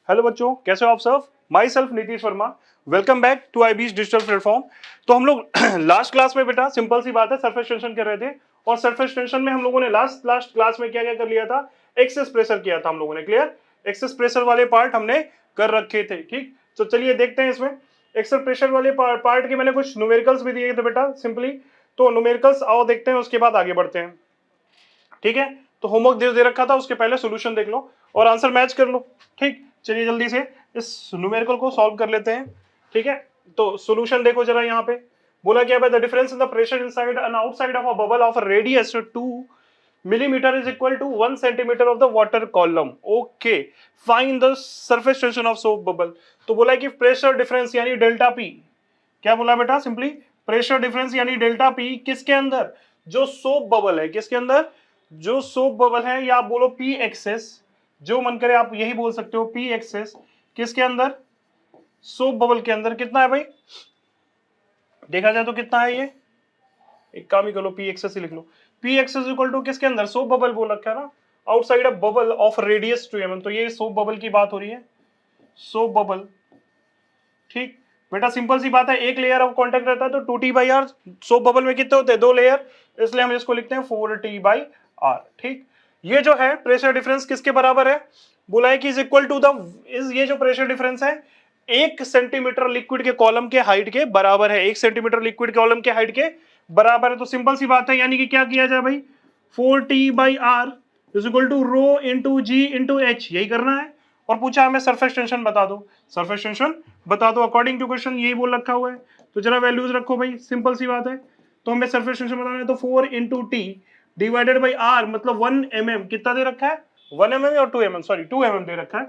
Hello बच्चों, कैसे हो आप सब। Myself Nitish Verma, welcome back to IB's digital platform. तो हम लोग लास्ट क्लास में बेटा सिंपल सी बात है सरफेस टेंशन कर रहे थे, और सरफेस टेंशन में हम लोगों ने लास्ट क्लास में क्या क्या कर लिया था, एक्सेस प्रेशर किया था हम लोगों ने। क्लियर, एक्सेस प्रेशर वाले पार्ट हमने कर रखे थे। ठीक, तो चलिए देखते हैं इसमें एक्सेस प्रेशर वाले पार्ट के मैंने कुछ न्यूमेरिकल्स भी दिए थे बेटा सिंपली। तो न्यूमेरिकल्स आओ देखते हैं, उसके बाद आगे बढ़ते हैं। ठीक है, तो होमवर्क दे रखा था, उसके पहले सॉल्यूशन देख लो और आंसर मैच कर लो। ठीक, चलिए जल्दी से इस न्यूमेरिकल को सॉल्व कर लेते हैं। ठीक है, तो सॉल्यूशन देखो जरा, यहाँ पे बोला क्या है, the difference in the pressure inside and outside of a bubble of a radius 2 millimeter is equal to 1 centimeter of the water column. Okay, find the surface tension of soap bubble. तो बोला है कि pressure difference यानी delta P, क्या बोला बेटा, simply pressure difference यानी delta P किसके अंदर, जो सोप बबल है, किसके अंदर, जो सोप बबल है, या आप बोलो पी एक्सेस, जो मन करे आप यही बोल सकते हो, पी एक्सेस किसके अंदर, सोप बबल के अंदर कितना है भाई, देखा जाए तो कितना है ये, एक काम ही कर लो, पी एक्सेस ही लिख लो। पी एक्सेस इक्वल टू किसके अंदर, सोप बबल बोल रखा है ना, outside a bubble of radius 2 mm, तो ये सोप बबल की बात हो रही है, सोप बबल। ठीक बेटा, सिंपल सी बात है, एक लेयर ऑफ कांटेक्ट रहता है तो 2T/R, सोप बबल में कितने होते हैं, 2 लेयर, इसलिए हम इसको लिखते हैं 4T/R। ठीक, ये जो है प्रेशर डिफरेंस किसके बराबर है, बोला है कि इज इक्वल टू द, ये जो प्रेशर डिफरेंस है 1 सेंटीमीटर लिक्विड के कॉलम के हाइट के बराबर है, 1 सेंटीमीटर लिक्विड कॉलम के हाइट के बराबर है। तो सिंपल सी बात है, यानी कि क्या किया जाए भाई, 4T/R is equal to rho into G into H, यही करना है। और पूछा हमें सरफेस टेंशन बता दो, सरफेस टेंशन बता दो अकॉर्डिंग टू क्वेश्चन, यही बोल रखा हुआ है। तो जरा वैल्यूज रखो भाई, सिंपल सी बात है। तो हमें सरफेस टेंशन बताना है, तो 4 into T divided by R, मतलब 1 mm, कितना दे रखा है, 1 mm और 2 mm, सॉरी 2 mm दे रखा है।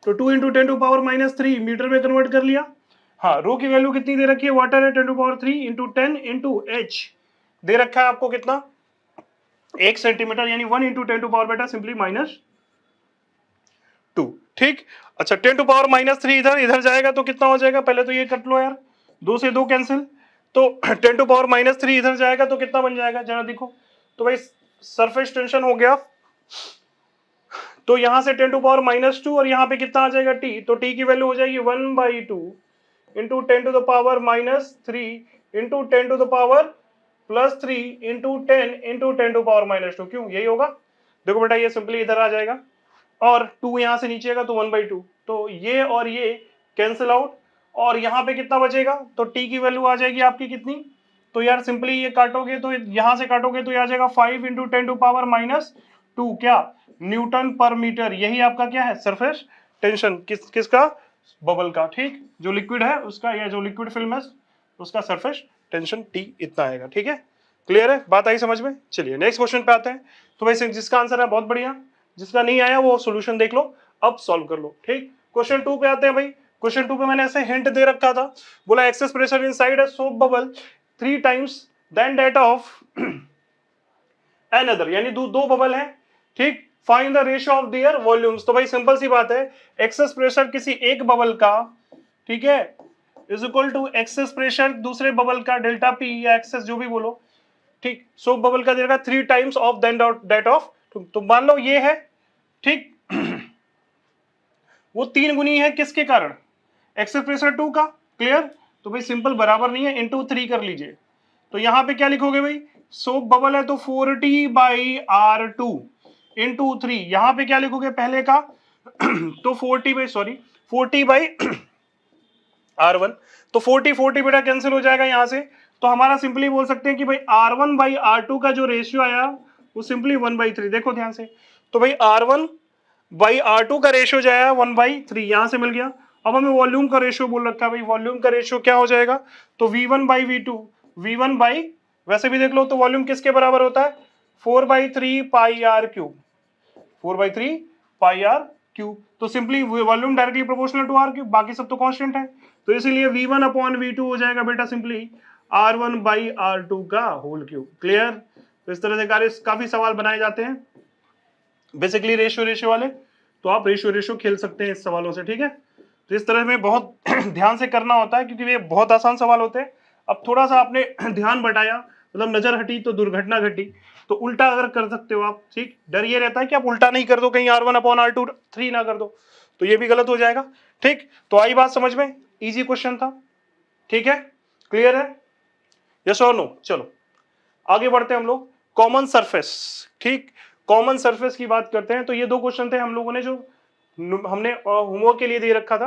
तो 2 इंटू 10⁻³ मीटर में कन्वर्ट कर लिया। हाँ, रो की वैल्यू कितनी दे रखी है, वाटर है 10⁻³ इंटू 10 इंटू एच दे रखा है आपको कितना, 1 सेंटीमीटर, यानी 1 इंटू 10⁻, बेटा सिंपली -2। ठीक, अच्छा 10⁻³ इधर इधर जाएगा तो कितना हो जाएगा, पहले तो ये कट लो यार, 2 से 2 कैंसिल, तो 10⁻³ इधर जाएगा तो कितना बन जाएगा, जरा देखो। तो भाई सरफेस टेंशन हो गया, तो यहां से 10⁻² और यहां पे कितना आ जाएगा टी, तो टी की वैल्यू हो जाएगी 1/2 इंटू 10⁻³ इंटू 10⁻+3 इंटू 10 इंटू 10⁻², क्यों, यही होगा। देखो बेटा, ये सिंपली इधर आ जाएगा और 2 यहां से नीचे आएगा तो 1/2, तो ये और ये कैंसिल आउट, और यहां पे कितना बचेगा, तो टी की वैल्यू आ जाएगी आपकी कितनी, तो यार सिंपली ये काटोगे तो यहां से काटोगे तो ये आ जाएगा 5 इंटू 10⁻², क्या, न्यूटन पर मीटर। यही आपका क्या है, सरफेस टेंशन, किसका, बबल का। ठीक, जो लिक्विड है उसका, या जो लिक्विड फिल्म है उसका सरफेस टेंशन टी इतना आएगा। ठीक है, क्लियर है, बात आई समझ में। चलिए नेक्स्ट क्वेश्चन पे आते हैं। तो भाई जिसका आंसर है बहुत बढ़िया, जिसका नहीं आया वो सॉल्यूशन देख लो, अब सॉल्व कर लो। ठीक, क्वेश्चन 2 पे आते हैं भाई। क्वेश्चन 2 पे मैंने ऐसे हिंट दे रखा था, बोला excess pressure inside a soap bubble 3 times than that of another, यानी दो बबल हैं। ठीक, find the ratio of their volumes. तो भाई सिंपल सी बात है, एक्सेस प्रेशर किसी एक बबल का, ठीक है, is equal to excess pressure दूसरे बबल का डेल्टा पी, या एक्सेस जो भी बोलो। ठीक, सोप बबल का देगा 3 times of than that of, तो मान लो ये है, ठीक, वो 3 गुनी है किसके कारण, एक्सेस प्रेशर 2 का। क्लियर, तो भाई सिंपल बराबर नहीं है, इंटू 3 कर लीजिए। तो यहां पे क्या लिखोगे भाई, सोप बबल है तो 4T/R2 इंटू 3, यहां पे क्या लिखोगे पहले का, तो 4T/R1, तो 40 बेटा कैंसिल हो जाएगा यहां से। तो हमारा सिंपली बोल सकते हैं कि भाई R1/R2 का जो रेशियो आया वो सिंपली 1/3, देखो ध्यान से। तो भाई R1/R2 का रेशियो जो आया 1/3, यहां से मिल गया। अब हमें वॉल्यूम का रेशियो बोल रखा है भाई, वॉल्यूम का रेशियो क्या हो जाएगा, तो V1/V2, V1 बाई, वैसे भी देख लो तो वॉल्यूम किसके बराबर होता है, 4/3πr3, 4/3πr3, तो simply volume directly proportional to R3, बाकी सब तो कांस्टेंट है, तो इसीलिए V1/V2 हो जाएगा बेटा सिंपली R1/R2 का होल क्यूब। क्लियर, तो इस तरह से काफी सवाल बनाए जाते हैं बेसिकली रेशियो वाले, तो आप रेशियो खेल सकते हैं इस सवालों से। ठीक है, तो इस तरह में बहुत ध्यान से करना होता है क्योंकि ये बहुत आसान सवाल होते हैं। अब थोड़ा सा आपने ध्यान बटाया मतलब नजर हटी तो दुर्घटना घटी, तो उल्टा अगर कर सकते हो आप, ठीक। डर ये रहता है कि आप उल्टा नहीं कर दो, कहीं R1/R2 3 ना कर दो, तो ये भी गलत हो जाएगा, ठीक। तो आई बात समझ में, इजी क्वेश्चन था, ठीक है, क्लियर है, यस और नो। चलो आगे बढ़ते हैं हम लोग, कॉमन सरफेस, ठीक। कॉमन सरफेस की बात करते हैं, तो ये दो क्वेश्चन थे हम लोगों ने जो हमने होमवर्क के लिए दे रखा था।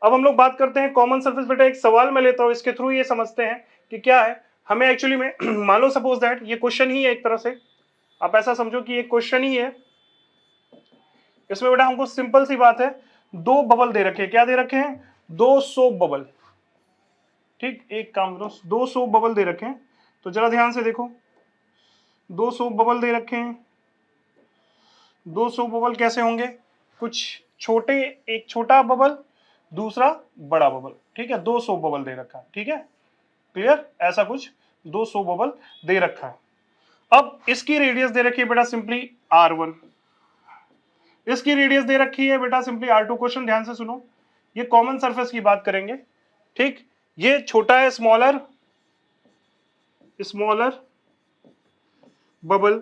अब हम लोग बात करते हैं कॉमन सरफेस। बेटा एक सवाल मैं लेता हूं, इसके थ्रू ये समझते हैं कि क्या है हमें एक्चुअली में मान लो सपोज दैट ये क्वेश्चन ही है एक तरह से, आप ऐसा समझो कि ये क्वेश्चन ही है, इसमें बेटा हमको सिंपल सी बात है, दो बबल दे रखे हैं, क्या दे रखे हैं, दो सोप बबल, ठीक। एक काम करो, दो सोप बबल दे रखे हैं, तो जरा ध्यान से देखो, दो सोप बबल दे रखे हैं, दो सोप बबल कैसे होंगे, कुछ छोटे, एक छोटा बबल, दूसरा बड़ा बबल, ठीक है, दो सोप बबल दे रखा है, ठीक है, क्लियर, ऐसा कुछ दो सोप बबल दे रखा है। अब इसकी रेडियस दे रखी है बेटा सिंपली R1, इसकी रेडियस दे रखी है बेटा सिंपली R2। क्वेश्चन ध्यान से सुनो, ये कॉमन सरफेस की बात करेंगे, ठीक। ये छोटा है, स्मॉलर, स्मॉलर बबल,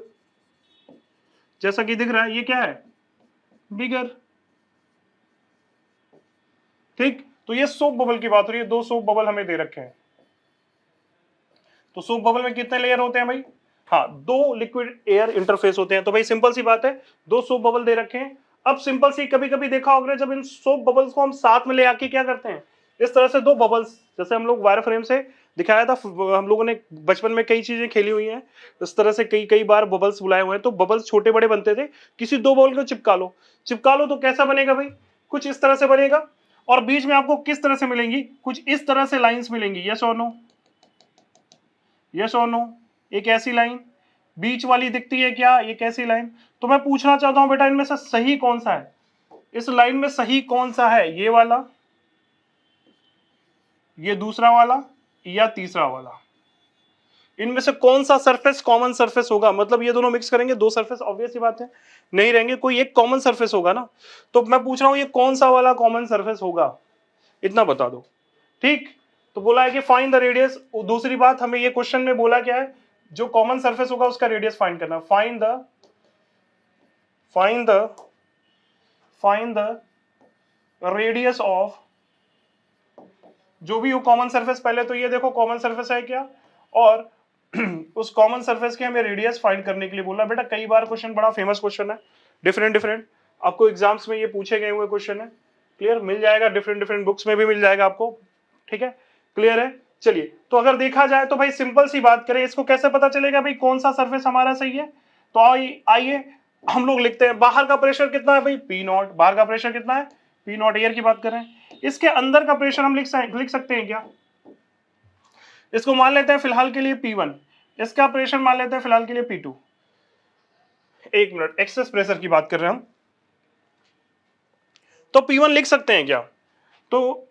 जैसा कि दिख रहा है, ये क्या है, बिगर, ठीक। तो ये सोप बबल की बात हो रही है, दो सोप बबल हमें दे रखे हैं, तो सोप बबल में कितने लेयर होते हैं भाई, हाँ, दो लिक्विड एयर इंटरफेस होते हैं, तो भाई सिंपल सी बात है, दो सोप बबल दे रखे हैं। अब सिंपल सी, कभी कभी देखा होगा जब इन सोप बबल्स को हम साथ में ले आके क्या करते हैं, इस तरह से दो बबल्स, जैसे हम लोग वायर फ्रेम से दिखाया था, हम लोगों ने बचपन में कई चीजें खेली हुई हैं, इस तरह से कई कई बार बबल्स बुलाए हुए हैं, तो बबल्स छोटे बड़े बनते थे, किसी दो बबल को चिपका लो, चिपका लो तो कैसा बनेगा भाई, कुछ इस तरह से बनेगा, और बीच में आपको किस तरह से मिलेंगी, कुछ इस तरह से लाइंस मिलेंगी, यस और नो, यस और नो, एक ऐसी लाइन बीच वाली दिखती है क्या, एक ऐसी लाइन। तो मैं पूछना चाहता हूं बेटा इनमें से सही कौन सा है, इस लाइन में सही कौन सा है, ये वाला, ये दूसरा वाला, या तीसरा वाला, इनमें से कौन सा सरफेस कॉमन सरफेस होगा, मतलब ये दोनों मिक्स करेंगे, दो सरफेस ऑब्वियस सी बात है नहीं रहेंगे, कोई एक कॉमन सरफेस होगा ना, तो मैं पूछ रहा हूं ये कौन सा वाला कॉमन सरफेस होगा, इतना बता दो, ठीक। तो बोला है कि फाइंड द रेडियस, दूसरी बात हमें ये क्वेश्चन में बोला क्या है, जो कॉमन सरफेस होगा उसका रेडियस फाइंड करना, find the find the find the radius of, जो भी हो कॉमन सरफेस, पहले तो ये देखो कॉमन सरफेस है क्या, और उस कॉमन सरफेस के हमें रेडियस फाइंड करने के लिए बोला। बेटा कई बार क्वेश्चन, बड़ा फेमस क्वेश्चन है, डिफरेंट डिफरेंट आपको एग्जाम्स में ये पूछे गए हुए क्वेश्चन है, क्लियर, मिल जाएगा, डिफरेंट डिफरेंट बुक्स में भी मिल जाएगा आपको, ठीक है, क्लियर है। चलिए, तो अगर देखा जाए तो भाई सिंपल सी बात करें, इसको कैसे पता चलेगा भाई कौन सा सरफेस हमारा सही है, तो आइए हम लोग लिखते हैं, बाहर का प्रेशर कितना है भाई P0, बाहर का प्रेशर कितना है P0, एयर की बात कर रहे हैं, इसके अंदर का प्रेशर हम लिख सकते हैं क्या, इसको मान लेते हैं फिलहाल के लिए P1, इसका प्रेशर मान लेते हैं फिलहाल के लिए P2, एक मिनट, एक्सेस प्रेशर की बात कर रहे हैं हम, तो P1 लिख सकते हैं क्या, तो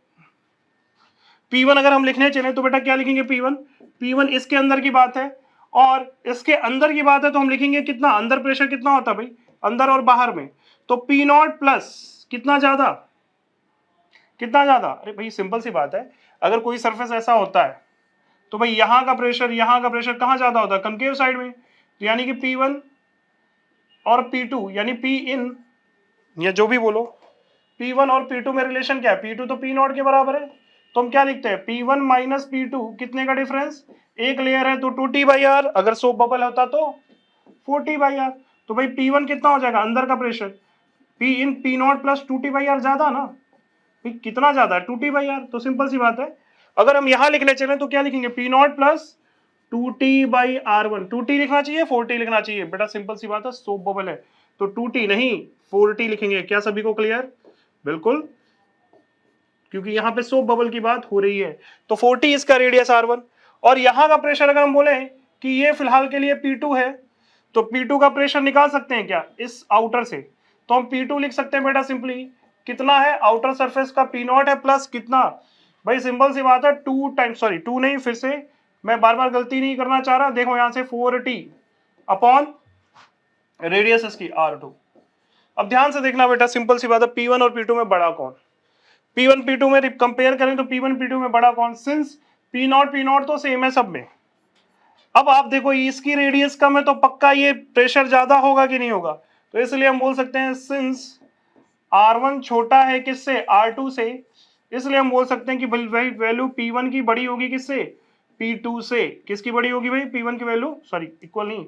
P1 अगर हम लिखने चले तो बेटा क्या लिखेंगे, P1 इसके अंदर की बात है, और इसके अंदर की बात है तो हम लिखेंगे कितना, अंदर प्रेशर कितना होता है भाई, अंदर और बाहर में, तो P0 प्लस कितना ज्यादा, कितना ज्यादा, अरे भाई सिंपल सी बात है, अगर कोई सरफेस ऐसा होता है तो भाई यहां का प्रेशर कहां ज्यादा होता है, कनकेव साइड में, तो यानी कि P1 और P2 यानी P इन, या जो भी बोलो, P1 और P2 में रिलेशन क्या है, P2 तो P0 के बराबर है, तो हम क्या लिखते हैं, P1 माइनस P2, कितने का डिफरेंस, एक लेयर है तो 2T/R, अगर सोप बबल होता तो 4T/R, तो भाई P1 कितना हो जाएगा, अंदर का प्रेशर, P इन P0 प्लस 2T/R ज्यादा ना, भाई कितना ज्यादा है 2T/R, तो सिंपल सी बात है, अगर हम यहां लिखने चले तो क्या लिखेंगे, P0 प्लस 2T/R1, 2T लिखना चाहिए 4T लिखना चाहिए, बेटा सिंपल सी बात है, सोप बबल है तो 2T नहीं 4T लिखेंगे, क्या सभी को क्लियर, बिल्कुल, क्योंकि यहां पे सोप बबल की बात हो रही है, तो 4T इसका रेडियस R1, और यहां का प्रेशर अगर हम बोले कि ये फिलहाल के लिए P2 है, तो P2 का प्रेशर निकाल सकते हैं क्या, इस आउटर से, तो हम P2 लिख सकते हैं बेटा सिंपली, कितना है आउटर सरफेस का P0 है प्लस कितना, भाई सिंपल सी बात है 2 टाइम्स, सॉरी 2 नहीं, फिर से मैं बार बार गलती नहीं करना चाह रहा, देखो यहां से 4T अपॉन रेडियस इसकी R2। अब ध्यान से देखना बेटा, सिंपल सी बात है, P1 और P2 में बड़ा कौन, P1 P2 में कंपेयर करें तो P1 P2 में बड़ा कौन, सिंस P0 तो सेम है सब में, अब आप देखो इसकी रेडियस कम है तो पक्का ये प्रेशर ज्यादा होगा कि नहीं होगा, तो इसलिए हम बोल सकते हैं सिंस R1 छोटा है किससे, R2 से, इसलिए हम बोल सकते हैं कि भाई वैल्यू P1 की बड़ी होगी किससे, P2 से। किसकी बड़ी होगी भाई, P1 की वैल्यू, सॉरी इक्वल नहीं,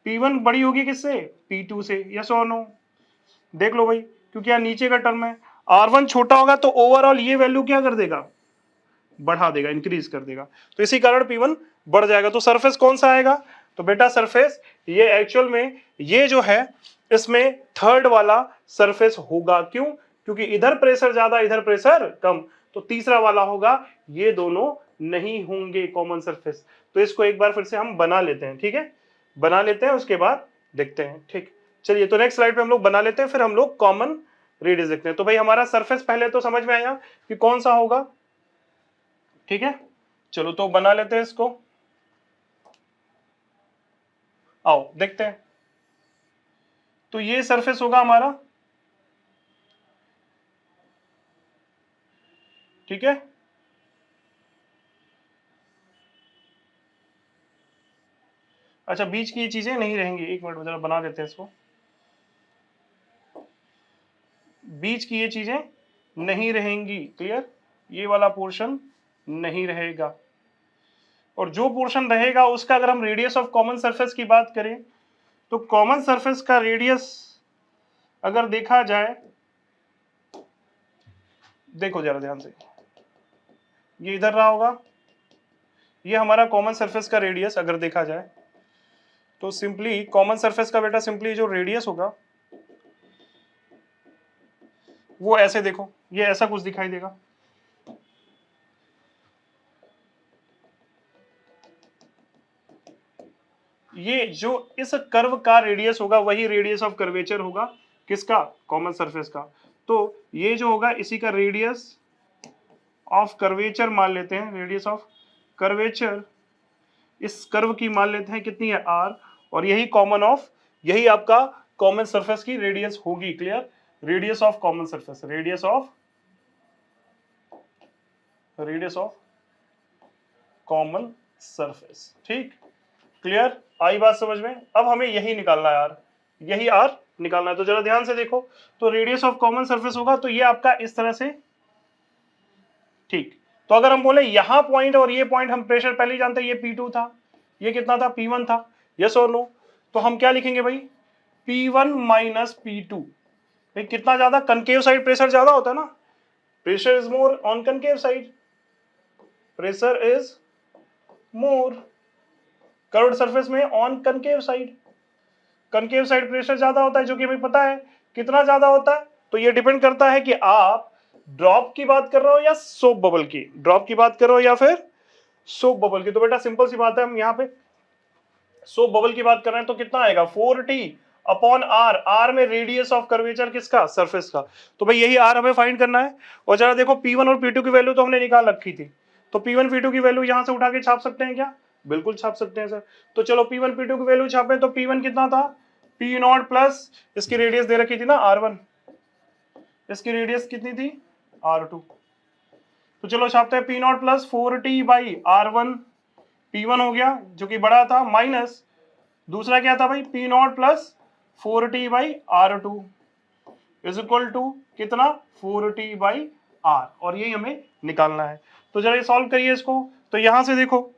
P1 बड़ी होगी किससे, P2 से। यस और नो, देख लो भाई, क्योंकि यहाँ नीचे का टर्म है, R1 छोटा होगा तो ओवरऑल ये वैल्यू क्या कर देगा, बढ़ा देगा, इंक्रीज कर देगा, तो इसी कारण P1 बढ़ जाएगा। तो सरफेस कौन सा आएगा, तो बेटा सरफेस ये एक्चुअल में ये जो है इसमें थर्ड वाला सरफेस होगा। क्यों, क्योंकि इधर प्रेशर ज्यादा इधर प्रेशर कम, तो तीसरा वाला होगा, ये दोनों नहीं होंगे कॉमन सरफेस। तो इसको एक बार फिर से हम बना लेते हैं, ठीक है, बना लेते हैं, उसके बाद देखते हैं। ठीक, चलिए तो नेक्स्ट स्लाइड पे हम लोग बना लेते हैं, फिर हम लोग कॉमन रेडियस देखते हैं। तो भाई हमारा सरफेस पहले तो समझ में आया कि कौन सा होगा, ठीक है, चलो तो बना लेते हैं इसको, आओ देखते हैं। तो ये सरफेस होगा हमारा, ठीक है, अच्छा बीच की ये चीजें नहीं रहेंगी, एक मिनट जरा बना देते हैं इसको, बीच की ये चीजें नहीं रहेंगी, क्लियर, ये वाला पोर्शन नहीं रहेगा, और जो पोर्शन रहेगा उसका अगर हम रेडियस ऑफ कॉमन सरफेस की बात करें, तो कॉमन सरफेस का रेडियस अगर देखा जाए, देखो जरा ध्यान से, ये इधर रहा होगा, ये हमारा कॉमन सरफेस का रेडियस अगर देखा जाए, तो सिंपली कॉमन सरफेस का बेटा सिंपली जो रेडियस होगा वो ऐसे देखो, ये ऐसा कुछ दिखाई देगा, ये जो इस कर्व का रेडियस होगा वही रेडियस ऑफ कर्वेचर होगा, किसका, कॉमन सरफेस का। तो ये जो होगा इसी का रेडियस ऑफ कर्वेचर मान लेते हैं, रेडियस ऑफ कर्वेचर इस कर्व की मान लेते हैं कितनी है, r, और यही कॉमन ऑफ, यही आपका कॉमन सरफेस की रेडियस होगी, clear, radius of common surface, radius of common surface, ठीक, क्लियर, आई बात समझ में। अब हमें यही निकालना है यार, यही r निकालना है, तो जरा ध्यान से देखो, तो रेडियस ऑफ कॉमन सरफेस होगा तो ये आपका इस तरह से, ठीक, तो अगर हम बोले यहां पॉइंट और ये पॉइंट, हम प्रेशर पहले ही जानते हैं, ये P2 था, ये कितना था, P1 था, यस और नो, तो हम क्या लिखेंगे भाई, P1 माइनस P2, भाई कितना ज्यादा, कनकेव साइड प्रेशर ज्यादा होता है ना, pressure is more on concave side, pressure is more curved surface में on concave side, concave side pressure ज्यादा होता है, जो कि हमें पता है कितना ज्यादा होता है, तो ये डिपेंड करता है कि आप ड्रॉप की बात कर रहे हो या सोप बबल की, ड्रॉप की बात कर रहे हो या फिर सोप बबल की। तो बेटा सिंपल सी बात है, हम यहाँ पे सोप बबल की बात कर रहे हैं, तो कितना आएगा 4t अपॉन r, r में रेडियस ऑफ कर्वेचर किसका, सरफेस का, तो भाई यही r हमें फाइंड करना है। और जरा देखो P1 और P2 की वैल्यू तो हमने निकाल रखी थी, तो P1 P2 की वैल्यू यहां से उठा के छाप सकते हैं क्या, बिल्कुल छाप सकते हैं सर। तो चलो P1 P2 की वैल्यू छापे, तो P1 कितना था, P नॉट प्लस इसकी रेडियस दे रखी थी ना R1, इसकी रेडियस कितनी थी R2, तो चलो छापते हैं P naught plus 4t by R1, P1 हो गया जो कि बड़ा था, माइनस दूसरा क्या था भाई, P naught plus 4t by R2 is equal to कितना, 4t बाई R, और यही हमें निकालना है। तो जरा ये सॉल्व करिए इसको, तो यहां से देखो,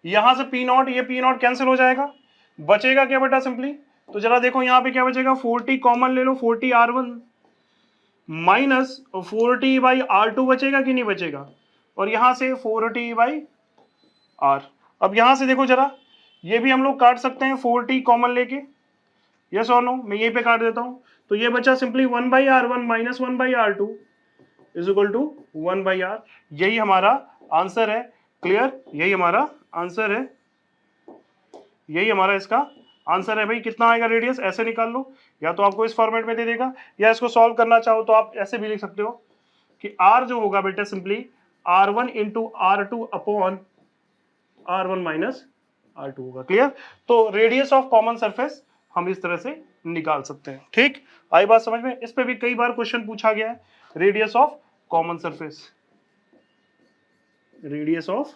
यहां से P नॉट, ये P नॉट कैंसिल हो जाएगा, बचेगा क्या बेटा सिंपली, तो जरा देखो यहाँ पे क्या बचेगा, 4t कॉमन ले लो, 4t R1 minus 4t by R2 बचेगा कि नहीं बचेगा, और यहां से 4t बाई R। अब यहां से देखो जरा, ये भी हम लोग काट सकते हैं 4t कॉमन लेके, यस और नो, मैं यहीं पे काट देता हूं, तो ये बचा simply 1 by R1 minus 1 by R2 is equal to 1 by R, यही हमारा आंसर है, क्लियर, यही हमारा आंसर है, यही हमारा इसका आंसर है भाई। कितना आएगा रेडियस, ऐसे निकाल लो, या तो आपको इस फॉर्मेट में दे देगा, या इसको सॉल्व करना चाहो तो आप ऐसे भी लिख सकते हो कि R जो होगा बेटा simply R1 into R2 upon R1 minus R2 होगा, क्लियर। तो रेडियस ऑफ कॉमन सरफेस हम इस तरह से निकाल सकते हैं, ठीक, आई बात समझ में। इस पे भी कई बार क्वेश्चन पूछा गया है, radius of common surface, radius of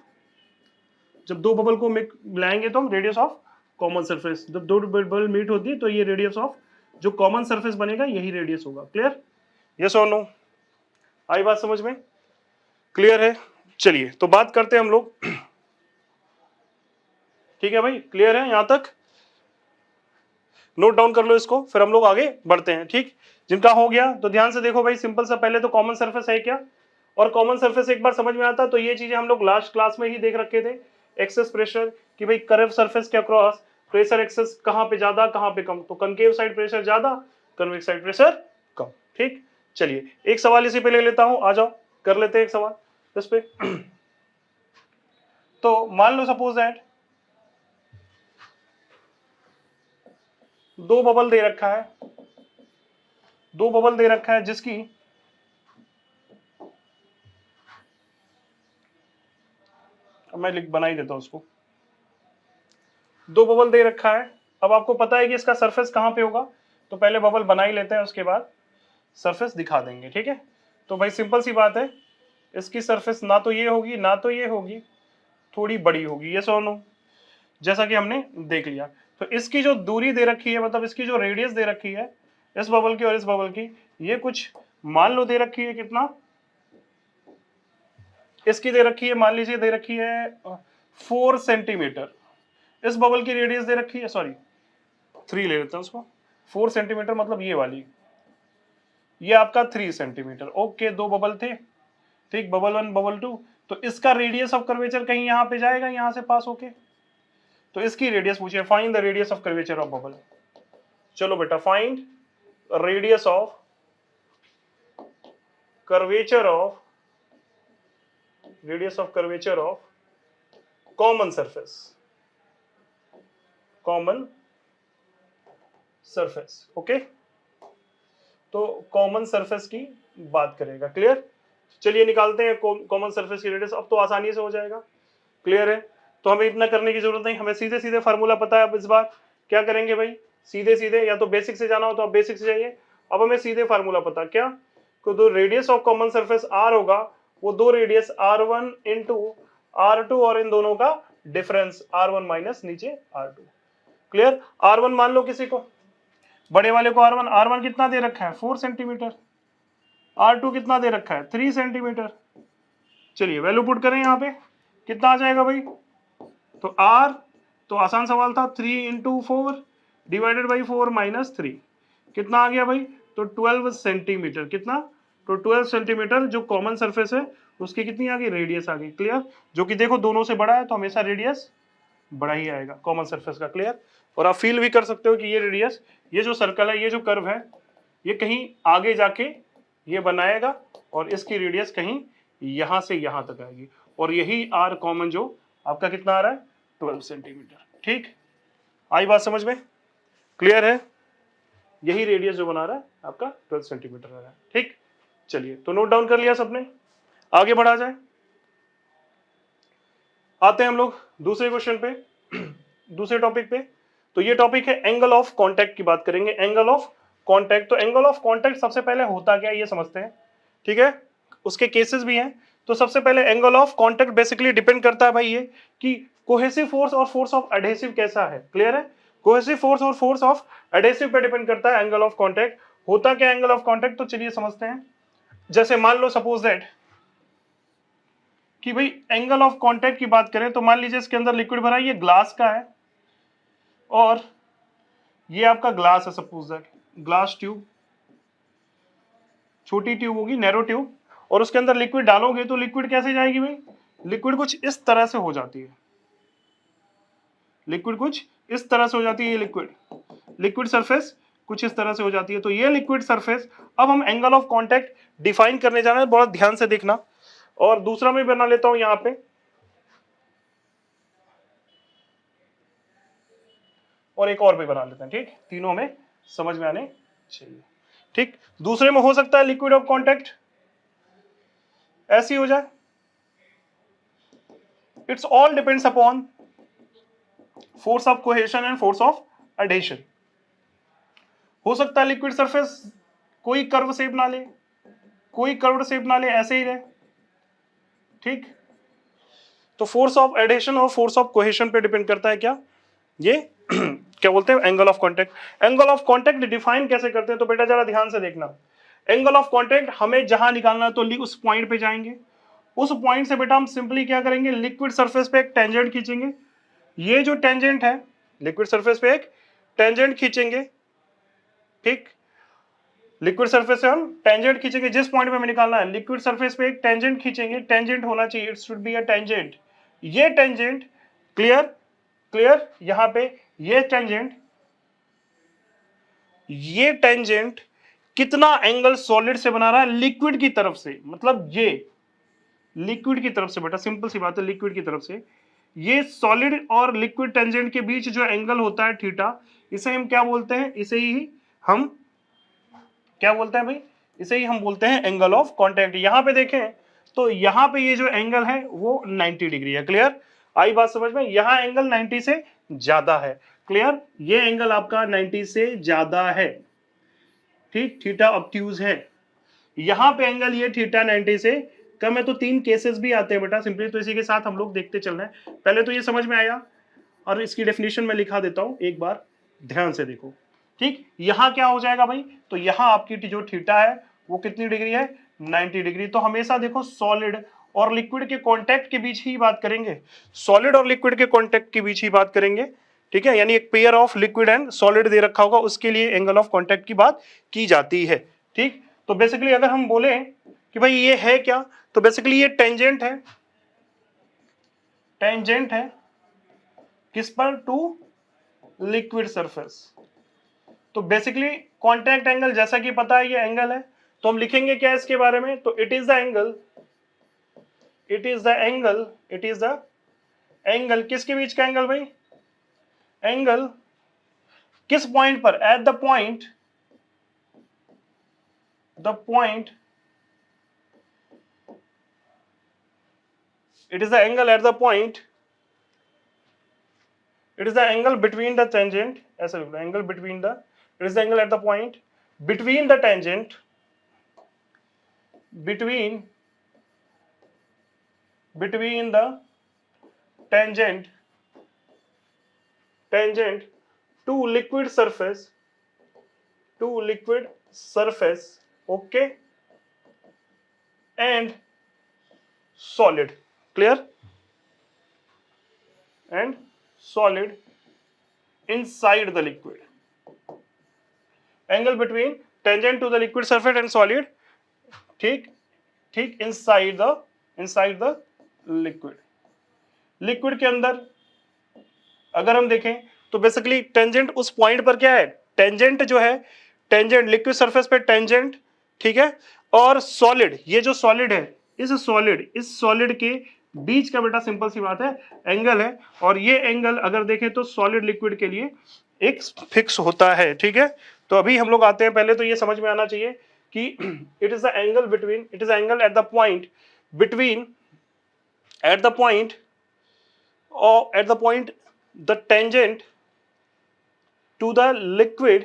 जब दो बबल को मिलाएंगे तो हम रेडियस ऑफ कॉमन सरफेस, जब दो बबल मीट होती है तो ये रेडियस ऑफ जो कॉमन सरफेस बनेगा यही रेडियस होगा। क्लियर? यस और नो? आई बात समझ में? क्लियर है? चलिए तो बात करते हैं हम लोग। ठीक है भाई, क्लियर है यहां तक? नोट डाउन कर लो इसको, फिर हम लोग आगे बढ़ते हैं। ठीक, जिनका हो गया तो ध्यान से देखो भाई, सिंपल सा पहले तो कॉमन सरफेस है क्या, और कॉमन सरफेस एक बार समझ में आता तो ये चीजें हम लोग लास्ट क्लास में ही देख रखे थे। एक्सेस प्रेशर कि भाई कर्व सरफेस के अक्रॉस प्रेशर एक्सेस कहां पे ज्यादा कहां पे कम, तो कनकेव साइड प्रेशर ज्यादा, कन्वेक्स साइड प्रेशर कम। ठीक, चलिए एक सवाल इसी पे ले लेता हूं, आ जाओ कर लेते हैं एक सवाल इस पे। तो मान लो सपोज दैट दो बबल दे रखा है, दो बबल दे रखा है जिसकी मैं लिख बना ही देता हूं उसको, दो बबल दे रखा है। अब आपको पता है कि इसका सरफेस कहां पे होगा, तो पहले बबल बना ही लेते हैं, उसके बाद सरफेस दिखा देंगे। ठीक है, तो भाई सिंपल सी बात है, इसकी सरफेस ना तो ये होगी ना तो ये होगी, थोड़ी बड़ी होगी, ये सो नो, जैसा कि हमने देख लिया। तो इसकी जो दूरी दे रखी है, मतलब इसकी जो रेडियस दे रखी है इस बबल की और इस बबल की, ये कुछ मान लो दे रखी है, कितना इसकी दे रखी है, मान लीजिए दे रखी है 4 सेंटीमीटर, इस बबल की रेडियस दे रखी है, सॉरी 3 ले लेते हैं उसको, 4 सेंटीमीटर मतलब ये वाली, ये आपका 3 सेंटीमीटर। ओके, दो बबल थे, ठीक, बबल 1 बबल 2, तो इसका रेडियस ऑफ कर्वेचर कहीं यहां पे जाएगा, यहां से पास होके, तो इसकी रेडियस पूछिए, find the radius of curvature of bubble. चलो बेटा, find radius of curvature of common surface, common surface. Okay, तो कॉमन सरफेस की बात करेगा। क्लियर? चलिए निकालते हैं कॉमन सरफेस की रेडियस, अब तो आसानी से हो जाएगा। क्लियर है? तो हमें इतना करने की जरूरत नहीं, हमें सीधे सीधे फार्मूला पता है। अब इस बार क्या करेंगे भाई, सीधे सीधे, या तो बेसिक से जाना हो तो आप बेसिक से जाइए। अब हमें सीधे फार्मूला पता, क्या, तो दो radius of common surface R होगा, वो दो रेडियस R1 इंटू R2 और इन दोनों का डिफरेंस R1 माइनस नीचे R2। क्लियर? R1 मान लो किसी को, बड़े वाले को R1, R1 कितना दे रखा है 4 सेंटीमीटर, R2 कितना दे रखा है 3 सेंटीमीटर। चलिए वैल्यू पुट करें यहाँ पे, कितना आ जाएगा भाई, तो R, तो आसान सवाल था, 3 इंटू 4 डिवाइडेड बाई 4 माइनस 3, कितना आ गया भाई, तो 12 सेंटीमीटर। कितना, तो 12 सेंटीमीटर जो कॉमन सरफेस है उसकी कितनी आ गई, रेडियस आ गई। क्लियर? जो कि देखो दोनों से बड़ा है तो हमेशा रेडियस बड़ा ही आएगा कॉमन सरफेस का। क्लियर? और आप फील भी कर सकते हो कि ये रेडियस, ये जो सर्कल है, ये जो कर्व है, ये कहीं आगे जाके ये बनाएगा और इसकी रेडियस कहीं यहां से यहां तक आएगी, और यही आर कॉमन जो आपका कितना आ रहा है 12 सेंटीमीटर। ठीक, आई बात समझ में? क्लियर है? यही रेडियस जो बना रहा है आपका 12 सेंटीमीटर आ रहा है। ठीक, चलिए तो नोट डाउन कर लिया सबने, आगे बढ़ा जाए। आते हैं हम लोग दूसरे क्वेश्चन पे, दूसरे टॉपिक पे। तो ये टॉपिक है एंगल ऑफ कांटेक्ट की बात करेंगे, एंगल ऑफ कांटेक्ट। तो एंगल ऑफ कांटेक्ट सबसे पहले होता क्या है ये समझते हैं। ठीक है, उसके केसेस भी हैं। तो सबसे पहले angle of contact basically depend करता है भाई ये कि कोहेसिव फोर्स और फोर्स ऑफ एडहेसिव कैसा है। क्लियर है? कोहेसिव फोर्स और फोर्स ऑफ एडहेसिव पे डिपेंड करता है एंगल ऑफ कांटेक्ट। होता क्या एंगल ऑफ कांटेक्ट, तो चलिए समझते हैं। जैसे मान लो सपोज दैट कि भाई एंगल ऑफ कांटेक्ट की बात करें, तो मान लीजिए इसके अंदर लिक्विड भरा है, ये ग्लास का है और ये आपका ग्लास है, सपोज दैट ग्लास ट्यूब, छोटी ट्यूब होगी, नैरो ट्यूब, और उसके अंदर लिक्विड डालोगे तो लिक्विड कैसे जाएगी भाई, लिक्विड कुछ इस तरह से हो जाती है, लिक्विड कुछ इस तरह से हो जाती है, ये लिक्विड सरफेस कुछ इस तरह से हो जाती है। तो ये लिक्विड सरफेस, अब हम एंगल ऑफ कांटेक्ट डिफाइन करने जा रहे हैं, बहुत ध्यान से देखना। और दूसरा मैं बना लेता हूं यहां पे, और एक और भी बना लेते हैं। ठीक, तीनों में समझ में आने चाहिए। ठीक, दूसरे में हो सकता है लिक्विड ऑफ कांटेक्ट ऐसी हो जाए, it's all depends upon force of cohesion and force of adhesion. हो सकता है लिक्विड सरफेस कोई कर्व शेप ना ले, कोई कर्व शेप ना ले, ऐसे ही रहे। ठीक, तो फोर्स ऑफ एडेशन और फोर्स ऑफ कोहेशन पे डिपेंड करता है क्या, ये क्या बोलते हैं, angle of contact. Angle of contact define कैसे करते हैं, तो बेटा जरा ध्यान से देखना। एंगल ऑफ कांटेक्ट हमें जहां निकालना है तो उस पॉइंट पे जाएंगे, उस पॉइंट से बेटा हम सिंपली क्या करेंगे, लिक्विड सरफेस पे एक टेंजेंट खींचेंगे। ये जो टेंजेंट है, लिक्विड सरफेस पे एक टेंजेंट खींचेंगे, ठीक। लिक्विड सरफेस से हम टेंजेंट खींचेंगे, जिस पॉइंट पे हमें निकालना है लिक्विड सरफेस पे एक टेंजेंट खींचेंगे। टेंजेंट होना चाहिए, it should be a tangent. ये टेंजेंट, क्लियर क्लियर, यहां पे ये टेंजेंट कितना एंगल सॉलिड से बना रहा है, लिक्विड की तरफ से, मतलब ये लिक्विड की तरफ से बेटा, सिंपल सी बात है, लिक्विड की तरफ से ये सॉलिड और लिक्विड टेंजेंट के बीच जो एंगल होता है थीटा, इसे हम क्या बोलते हैं, इसे ही हम क्या बोलते हैं भाई, इसे ही हम बोलते हैं एंगल ऑफ कांटेक्ट। यहां पे देखें तो यहां पे ये जो एंगल है वो 90 डिग्री है। क्लियर, आई बात समझ में, यहां एंगल 90 से ज्यादा है। क्लियर, ये एंगल आपका 90 से ज्यादा है, ठीक, थीटा ऑब्ट्यूज है। यहां पे एंगल ये थीटा 90 से कम है। तो तीन केसेस भी आते हैं बेटा, सिंपली तो इसी के साथ हम लोग देखते चल रहे हैं। पहले तो ये समझ में आया, और इसकी डेफिनेशन में लिखा देता हूं, एक बार ध्यान से देखो, ठीक। यहां क्या हो जाएगा भाई, तो यहां आपकी जो थीटा है वो कितनी डिग्री है, 90 डिग्री। तो हमेशा देखो सॉलिड और लिक्विड के कांटेक्ट के बीच ही बात करेंगे, सॉलिड और लिक्विड के कांटेक्ट के बीच ही बात करेंगे, ठीक है। यानी एक pair of liquid and solid दे रखा होगा, उसके लिए एंगल ऑफ कांटेक्ट की बात की जाती है, ठीक। तो बेसिकली अगर हम बोले कि भाई ये है क्या, तो बेसिकली ये टेंजेंट है, टेंजेंट है किस पर, टू लिक्विड सरफेस। तो बेसिकली कांटेक्ट एंगल जैसा कि पता है ये एंगल है, तो हम लिखेंगे क्या इसके बारे में, तो it is the angle, it is the angle, it is the angle, किसके बीच का एंगल भाई, एंगल किस पॉइंट पर, at the point, the point, it is the angle at the point, it is the angle between the tangent, ऐसा लिखना, angle between the, it is the angle at the point between the tangent, between the tangent to liquid surface, to liquid surface, okay, and solid, clear, and solid inside the liquid, angle between tangent to the liquid surface and solid, ठीक ठीक, inside the liquid, liquid के अंदर अगर हम देखें तो basically tangent उस point पर क्या है, टेंजेंट जो है, टेंजेंट लिक्विड सरफेस पे टेंजेंट, ठीक है, और सॉलिड, ये जो सॉलिड है, इस सॉलिड के बीच का बेटा सिंपल सी बात है एंगल है। और ये एंगल अगर देखें तो सॉलिड लिक्विड के लिए एक फिक्स होता है, ठीक है। तो अभी हम लोग आते हैं, पहले तो ये समझ में आना चाहिए कि it is the angle between, it is angle at the point between, at the point, or at the point the tangent to the liquid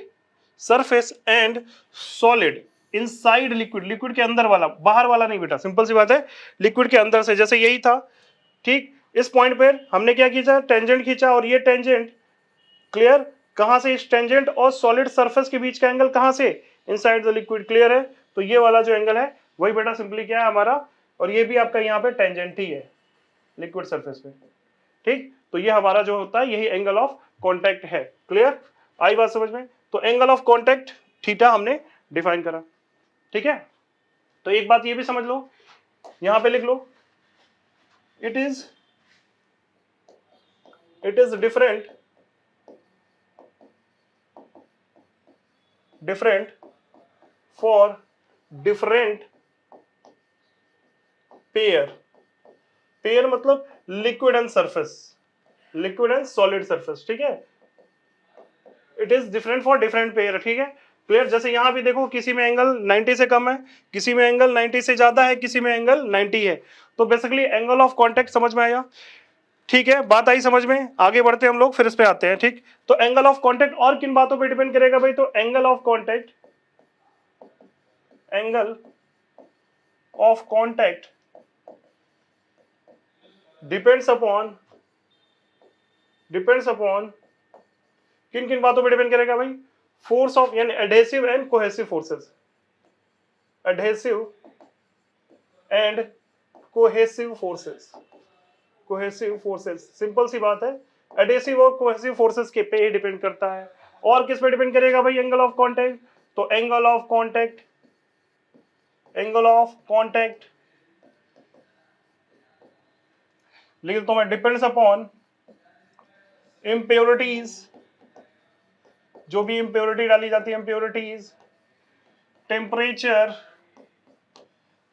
surface and solid inside liquid, liquid के अंदर वाला, बाहर वाला नहीं बेटा, सिंपल सी बात है, लिक्विड के अंदर से, जैसे यही था, ठीक। इस पॉइंट पर हमने क्या खींचा, टेंजेंट खींचा, और ये टेंजेंट, क्लियर, कहां से, इस टेंजेंट और सॉलिड सरफेस के बीच का एंगल कहां से, इनसाइड द लिक्विड, क्लियर है। तो ये वाला जो एंगल है वही बेटा सिंपली क्या है हमारा, और ये भी आपका यहाँ पे टेंजेंट ही है लिक्विड सरफेस पे, ठीक। तो ये हमारा जो होता है यही एंगल ऑफ कांटेक्ट है। क्लियर, आई बात समझ में। तो एंगल ऑफ कांटेक्ट थीटा हमने डिफाइन करा, ठीक है। तो एक बात ये भी समझ लो, यहां पे लिख लो, it is different for different pair मतलब liquid and surface, liquid and solid surface, ठीक है। It is different for different pair, ठीक है, क्लियर। जैसे यहां भी देखो, किसी में एंगल 90 से कम है, किसी में एंगल 90 से ज्यादा है, किसी में एंगल 90 है। तो बेसिकली एंगल ऑफ कांटेक्ट समझ में आया, ठीक है, बात आई समझ में। आगे बढ़ते हैं हम लोग, फिर इस पे आते हैं, ठीक। तो एंगल ऑफ कांटेक्ट और किन बातों पे डिपेंड करेगा भाई, तो angle of contact depends upon किन किन बातों पे डिपेंड करेगा भाई? फोर्स ऑफ यानी adhesive and cohesive forces, adhesive and cohesive forces, cohesive forces, simple सी बात है, एडहेसिव और कोहेसिव फोर्सेस के पे डिपेंड करता है। और किस पे डिपेंड करेगा भाई? Angle of contact. तो angle of contact, angle of contact लिख तो मैं, डिपेंड्स अपॉन इम्प्योरिटीज, जो भी इम्प्योरिटी डाली जाती है, इम्प्योरिटीज, टेम्परेचर,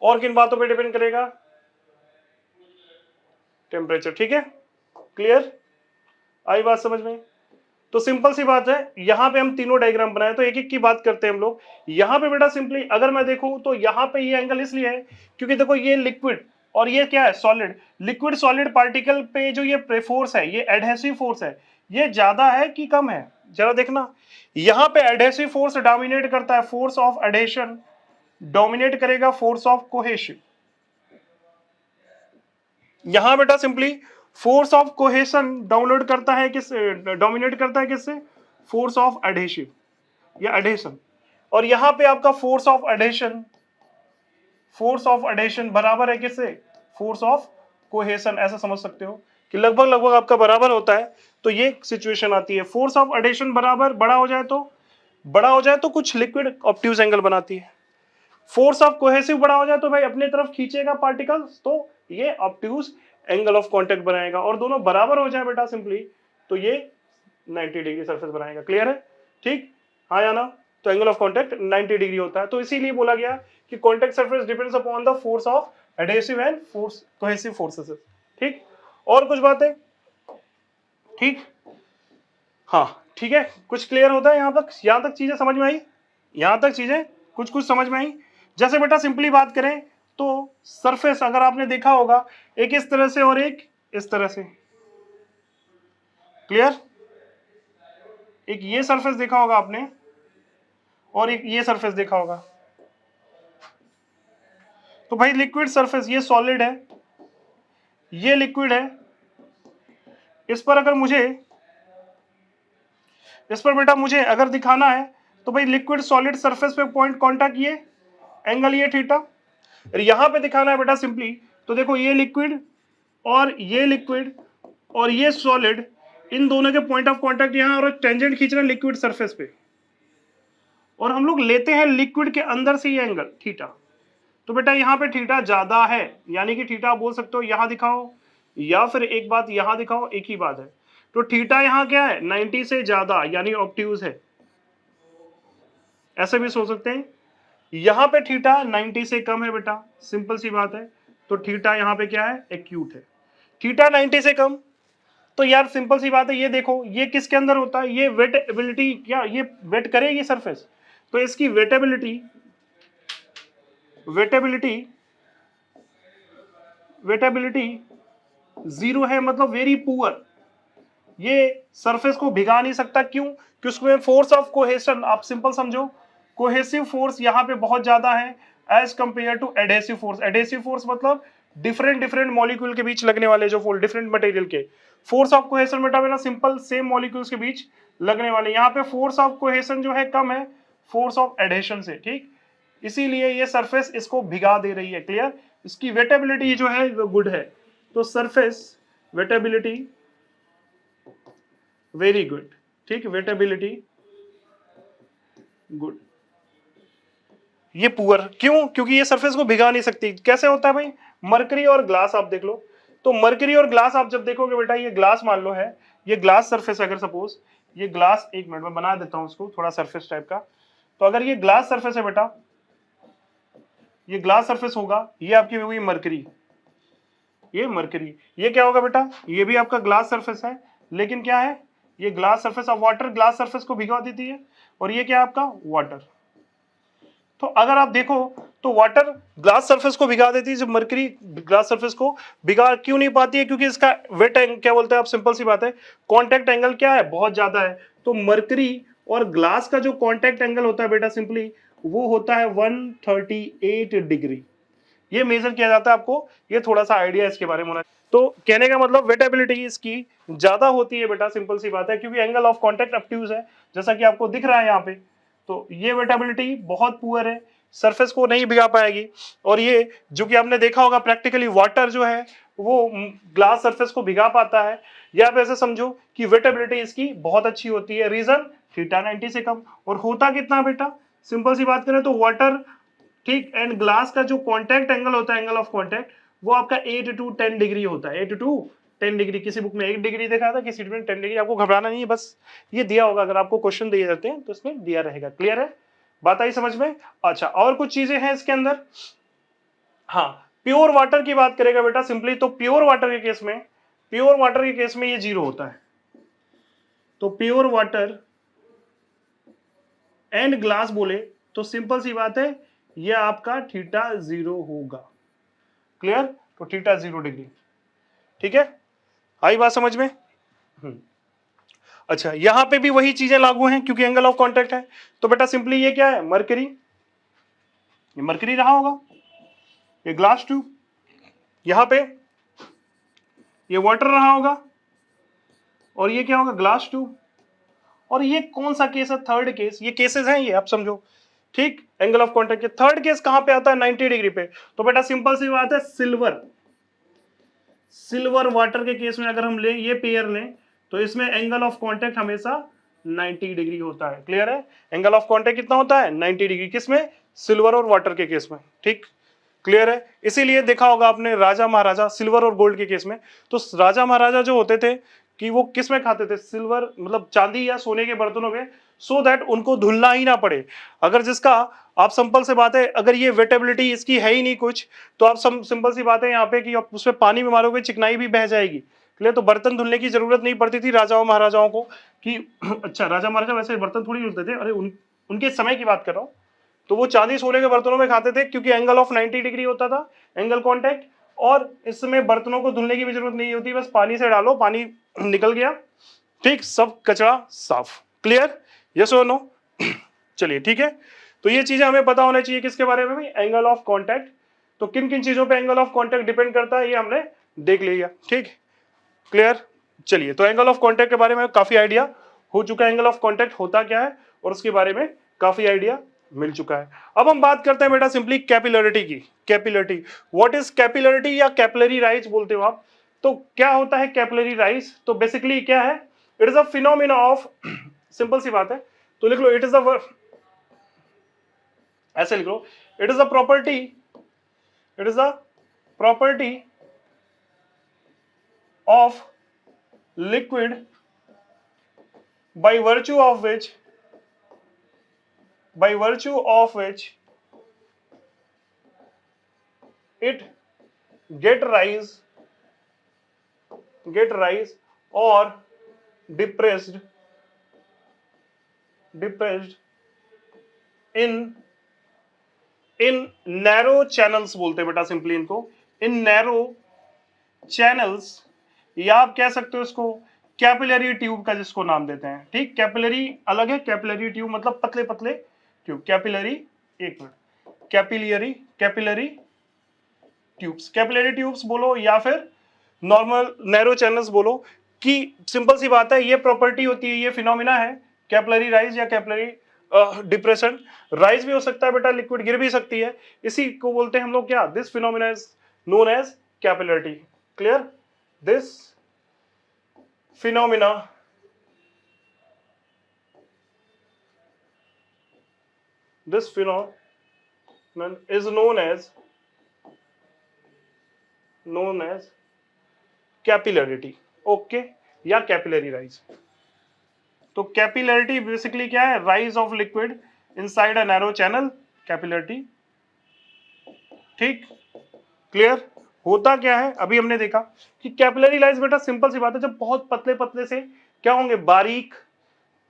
और किन बातों पे डिपेंड करेगा? टेम्परेचर। ठीक है, क्लियर? आई बात समझ में? तो सिंपल सी बात है, यहां पे हम तीनों डायग्राम बनाए, तो एक एक की बात करते हैं हम लोग। यहां पे बेटा सिंपली अगर मैं देखूं तो यहां पे ये एंगल इसलिए है क्योंकि देखो ये लिक्विड और ये क्या है? सॉलिड। लिक्विड सॉलिड पार्टिकल पे जो ये फोर्स है, ये एडहेसिव फोर्स है, ये ज्यादा है कि कम है? जरा देखना, यहां पे एडहेसिव फोर्स डोमिनेट करता है, फोर्स ऑफ एडहेशन डोमिनेट करेगा फोर्स ऑफ कोहेशन। यहां बेटा simply force of cohesion download करता है किस, डोमिनेट करता है किससे? फोर्स ऑफ एडहेसिव या एडहेशन। और यहां पे आपका force of adhesion, force of adhesion बराबर है किससे? Force of cohesion. ऐसा समझ सकते हो कि लगभग लगभग आपका बराबर होता है। तो ये सिचुएशन आती है, फोर्स ऑफ एडहेशन बराबर बड़ा हो जाए तो कुछ लिक्विड ऑब्ट्यूज एंगल बनाती है। फोर्स ऑफ कोहेसिव बड़ा हो जाए तो भाई अपने तरफ खींचेगा पार्टिकल्स, तो ये ऑब्ट्यूज एंगल ऑफ कांटेक्ट बनाएगा। और दोनों बराबर हो जाए बेटा सिंपली तो ये 90 डिग्री सरफेस बनाएगा। क्लियर है? ठीक, हाँ या ना? तो एंगल ऑफ कांटेक्ट 90 डिग्री होता है। तो इसीलिए बोला गया कि contact surface depends upon the force of adhesive and force cohesive forces. ठीक, और कुछ बातें? ठीक, हाँ ठीक है, कुछ क्लियर होता है यहां तक? यहां तक चीजें समझ में आई? यहां तक चीजें कुछ कुछ समझ में आई? जैसे बेटा सिंपली बात करें तो सरफेस अगर आपने देखा होगा, एक इस तरह से और एक इस तरह से। क्लियर? एक ये सरफेस देखा होगा आपने और एक ये सरफेस देखा होगा। तो भाई लिक्विड सरफेस, ये सॉलिड है, ये लिक्विड है। इस पर अगर मुझे, इस पर बेटा मुझे अगर दिखाना है तो भाई लिक्विड सॉलिड सरफेस पे पॉइंट कांटेक्ट, ये एंगल ये थीटा। यहां पे दिखाना है बेटा सिंपली, तो देखो ये लिक्विड और ये सॉलिड, इन दोनों के पॉइंट ऑफ कांटेक्ट यहां, और टेंजेंट खींचना लिक्विड सरफेस पे, और हम लोग लेते हैं लिक्विड के अंदर से ये एंगल थीटा। तो बेटा यहां पे थीटा ज्यादा है, यानी कि थीटा बोल सकते हो यहां दिखाओ, या फिर एक बात यहां दिखाओ, एक ही बात है। तो थीटा यहां क्या है? 90 से ज्यादा, यानी ऑब्ट्यूज है। ऐसे भी सोच सकते हैं। यहां पे थीटा 90 से कम है बेटा, सिंपल सी बात है। तो थीटा यहां पे क्या है? एक्यूट है। थीटा 90 से कम, तो यार सिंपल सी बात है, ये देखो ये किसके अंदर होता है? ये वेटेबिलिटी, क्या ये वेट करेगी सरफेस? तो इसकी वेटेबिलिटी, वेटेबिलिटी वेटेबिलिटी जीरो है, मतलब वेरी पुअर। ये सरफेस को भिगा नहीं सकता। क्यों? क्योंकि उसमें फोर्स ऑफ कोहेशन, आप सिंपल समझो, कोहेसिव फोर्स यहां पे बहुत ज्यादा है as compare to adhesive force. Adhesive force मतलब डिफरेंट डिफरेंट मॉलिक्यूल के बीच लगने वाले जो फोर्स, डिफरेंट मटेरियल के। फोर्स ऑफ कोहेशन बेटा मेरा सिंपल सेम मॉलिक्यूल्स के बीच लगने वाले। यहाँ पे फोर्स ऑफ कोहेशन जो है कम है फोर्स ऑफ एडहेशन से। ठीक, इसीलिए ये सरफेस इसको भिगा दे रही है। क्लियर? इसकी वेटेबिलिटी जो है वो गुड है। तो सरफेस वेटेबिलिटी वेरी गुड। ठीक, वेटेबिलिटी गुड। ये पुअर क्यों? क्योंकि ये सरफेस को भिगा नहीं सकती। कैसे होता है भाई? मरकरी और ग्लास आप देख लो। तो मरकरी और ग्लास आप जब देखोगे बेटा, ये ग्लास मान लो है, ये ग्लास सरफेस, अगर सपोज ये ग्लास, एक मिनट में बना देता हूं उसको थोड़ा सरफेस टाइप का। तो अगर ये ग्लास सरफेस है बेटा, ये ग्लास सरफेस होगा, ये आपकी होगी मरकरी, ये मरकरी। ये क्या होगा बेटा? ये भी आपका ग्लास सरफेस है, लेकिन क्या है? ये glass surface of water glass surface को भिगा देती है। और ये क्या है आपका? वाटर। तो अगर आप देखो तो वाटर ग्लास सरफेस को भिगा देती है, जब मरकरी ग्लास सरफेस को भिगा क्यों नहीं पाती है? क्योंकि इसका वेट एंगल, क्या बोलते हैं आप, सिंपल सी बात है, कांटेक्ट एंगल क्या है? बहुत ज्यादा है। तो मरकरी और ग्लास का जो कांटेक्ट एंगल होता है बेटा सिंपली वो होता है 138 डिग्री। ये मेजर किया जाता है, आपको ये थोड़ा सा आइडिया इसके बारे में होना। तो कहने का मतलब वेटेबिलिटी इसकी ज्यादा होती है बेटा, सिंपल सी बात है, क्योंकि एंगल ऑफ कांटेक्ट ऑब्ट्यूज है, जैसा कि आपको दिख रहा है यहाँ पे। तो ये वेटेबिलिटी बहुत पुअर है, सरफेस को नहीं भिगा पाएगी। और ये जो कि आपने देखा होगा प्रैक्टिकली, वाटर जो है वो ग्लास सरफेस को भिगा पाता है, या आप ऐसे समझो कि वेटेबिलिटी इसकी बहुत अच्छी होती है। रीजन थीटा 90 से कम। और होता कितना बेटा, सिंपल सी बात करें तो वाटर, ठीक, एंड ग्लास का जो कांटेक्ट एंगल होता है, एंगल ऑफ कांटेक्ट, वो आपका 8 to 10 डिग्री होता है। 8 to 10 डिग्री, किसी बुक में 1 डिग्री देखा था, किसी में 10 डिग्री। आपको घबराना नहीं है, बस ये दिया होगा, अगर आपको क्वेश्चन दिए जाते हैं तो इसमें दिया रहेगा। क्लियर है, बात आई समझ में? अच्छा, और कुछ चीजें हैं इसके अंदर। हाँ, प्योर वाटर की बात करेगा बेटा सिंपली, तो प्योर वाटर के केस में, प्योर वाटर के केस में ये 0 होता है। तो प्योर वाटर एंड ग्लास बोले तो सिंपल सी बात है, ये आपका थीटा 0 होगा। क्लियर, तो थीटा 0 डिग्री। ठीक है, आई बात समझ में? अच्छा, यहां पे भी वही चीजें लागू हैं, क्योंकि एंगल ऑफ कांटेक्ट है। तो बेटा सिंपली ये क्या है, मरकरी, ये मरकरी रहा होगा, ये ग्लास ट्यूब, यहां पे ये वाटर रहा होगा, और ये क्या होगा, ग्लास ट्यूब। और ये कौन सा केस है, थर्ड केस। ये केसेस हैं, ये आप समझो, ठीक। एंगल ऑफ कांटेक्ट के थर्ड केस कहां पे आता है, 90 डिग्री पे। तो बेटा सिंपल सी बात है, सिल्वर, सिल्वर वाटर के केस में अगर हम लें, ये पेयर लें, तो इसमें एंगल ऑफ कांटेक्ट हमेशा 90 डिग्री होता है। क्लियर है, एंगल ऑफ कांटेक्ट कितना होता है, 90 डिग्री, किसमें, सिल्वर और वाटर के केस में। ठीक, क्लियर है। इसीलिए देखा होगा आपने राजा महाराजा, सिल्वर और गोल्ड के केस में, तो राजा महाराजा जो होते थे कि वो किस में खाते थे, सिल्वर मतलब चांदी या सोने के बर्तनों में, सो दैट उनको धुलना ही ना पड़े। अगर जिसका, आप सिंपल से बात है, अगर ये वेटेबिलिटी इसकी है ही नहीं कुछ, तो आप सिंपल सी बात है यहाँ पे कि आप उसमें पानी में मारोगे, चिकनाई भी बह जाएगी। क्लियर, तो बर्तन धुलने की जरूरत नहीं पड़ती थी राजाओं महाराजाओं को कि अच्छा, राजा महाराजा वैसे बर्तन थोड़ी धुलते थे, अरे उनके समय की बात कर रहा हूँ। तो वो चांदी सोने के बर्तनों में खाते थे, क्योंकि एंगल ऑफ 90 डिग्री होता था, एंगल कांटेक्ट, और इसमें बर्तनों को धुलने की भी जरूरत नहीं होती, बस पानी से डालो, पानी निकल गया, ठीक, सब कचरा साफ। क्लियर, यस और नो? चलिए ठीक है, तो ये चीजें हमें पता होना चाहिए किसके बारे में भी, एंगल ऑफ कांटेक्ट। तो किन किन चीजों पे एंगल ऑफ कांटेक्ट डिपेंड करता है, ये हमने देख लिया। ठीक, क्लियर। चलिए, तो एंगल ऑफ कांटेक्ट के बारे में काफी आइडिया हो चुका है, एंगल ऑफ कांटेक्ट होता क्या है और उसके बारे में काफी आइडिया मिल चुका है। अब हम बात करते हैं बेटा सिंपली कैपिलरिटी की। कैपिलरिटी, व्हाट इज कैपिलरिटी या कैपिलरी राइज बोलते हो आप। तो क्या होता है कैपिलरी राइज, तो बेसिकली क्या है, it is a phenomena of, simple सी बात है, तो लिख लो, इट इज अ, ऐसे लिख लो, it is a property, it is a property of liquid by virtue of which it get rise or depressed in narrow channels बोलते हैं बेटा सिंपली इनको, in narrow channels, या आप कह सकते हो इसको कैपिलरी ट्यूब का जिसको नाम देते हैं। ठीक, कैपिलरी अलग है, कैपिलरी ट्यूब मतलब पतले पतले ट्यूब, कैपिलरी, एक minute, capillary tubes, capillary tubes बोलो या फिर नॉर्मल नैरो चैनल्स बोलो, कि सिंपल सी बात है, ये प्रॉपर्टी होती है, ये फिनोमिना है कैपिलरी राइज या कैपिलरी डिप्रेशन। राइज भी हो सकता है बेटा, लिक्विड गिर भी सकती है, इसी को बोलते हैं हम लोग क्या, this phenomena is known as capillarity. Clear, this phenomena is known as capillarity, okay, या कैपिलरी राइज। तो कैपिलरिटी बेसिकली क्या है, rise of liquid inside a narrow channel, capillarity. ठीक, क्लियर। होता क्या है, अभी हमने देखा कि कैपिलरी राइज बेटा सिंपल सी बात है, जब बहुत पतले पतले से क्या होंगे, बारीक,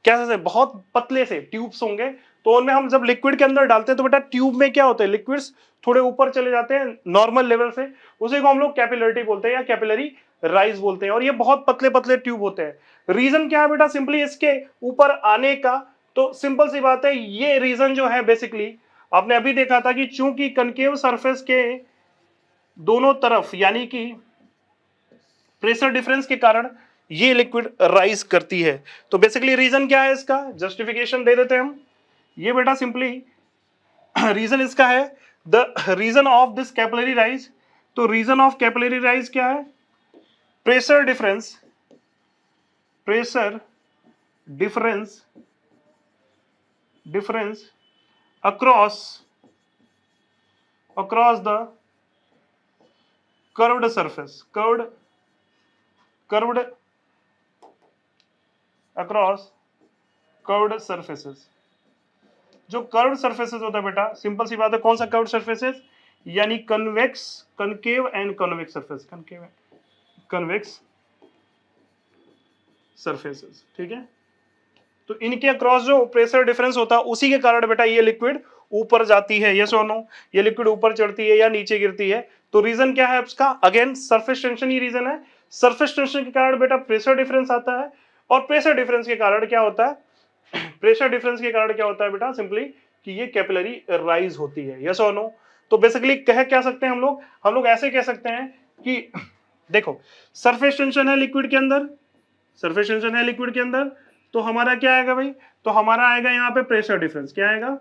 कैसे, बहुत पतले से ट्यूब्स होंगे, तो उनमें हम जब लिक्विड के अंदर डालते हैं तो बेटा ट्यूब में क्या होता है, लिक्विड्स थोड़े ऊपर चले जाते हैं नॉर्मल लेवल से, उसी को हम लोग कैपिलरिटी बोलते हैं या कैपिलरी राइज बोलते हैं। और ये बहुत पतले पतले ट्यूब होते हैं। रीजन क्या है बेटा सिंपली इसके ऊपर आने का, तो सिंपल सी बात है, ये रीजन जो है बेसिकली आपने अभी देखा था कि चूंकि कनकेव सरफेस के दोनों तरफ, यानी कि प्रेशर डिफरेंस के कारण ये लिक्विड राइज करती है। तो बेसिकली रीजन क्या है इसका, जस्टिफिकेशन दे देते हैं हम। ये बेटा सिंपली रीजन इसका है, the reason of this capillary rise. तो रीजन ऑफ कैपिलरी राइज क्या है, pressure difference, pressure difference difference across the curved surface, curved across curved surfaces. जो कर्व्ड सरफेसेस होता है बेटा, सिंपल सी बात है, कौन सा कर्व्ड सरफेसेस, यानी convex, concave and convex surface, concave convex surfaces, ठीक है। तो इनके अक्रॉस जो प्रेशर डिफरेंस होता है उसी के कारण बेटा ये लिक्विड ऊपर जाती है, यस और नो, ये लिक्विड ऊपर चढ़ती है या नीचे गिरती है। तो रीजन क्या है इसका, अगेन सरफेस टेंशन ही रीजन है। सरफेस टेंशन के कारण बेटा प्रेशर डिफरेंस आता है, और प्रेशर डिफरेंस के कारण क्या होता है, प्रेशर डिफरेंस के कारण क्या होता है बेटा, सिंपली कि ये कैपिलरी राइज होती है, यस और नो। तो बेसिकली कह क्या सकते हैं हम लोग ऐसे कह सकते हैं कि देखो सरफेस टेंशन है लिक्विड के अंदर, सरफेस टेंशन है लिक्विड के अंदर, तो हमारा क्या आएगा भाई, तो हमारा आएगा यहाँ पे प्रेशर डिफरेंस, क्या आएगा,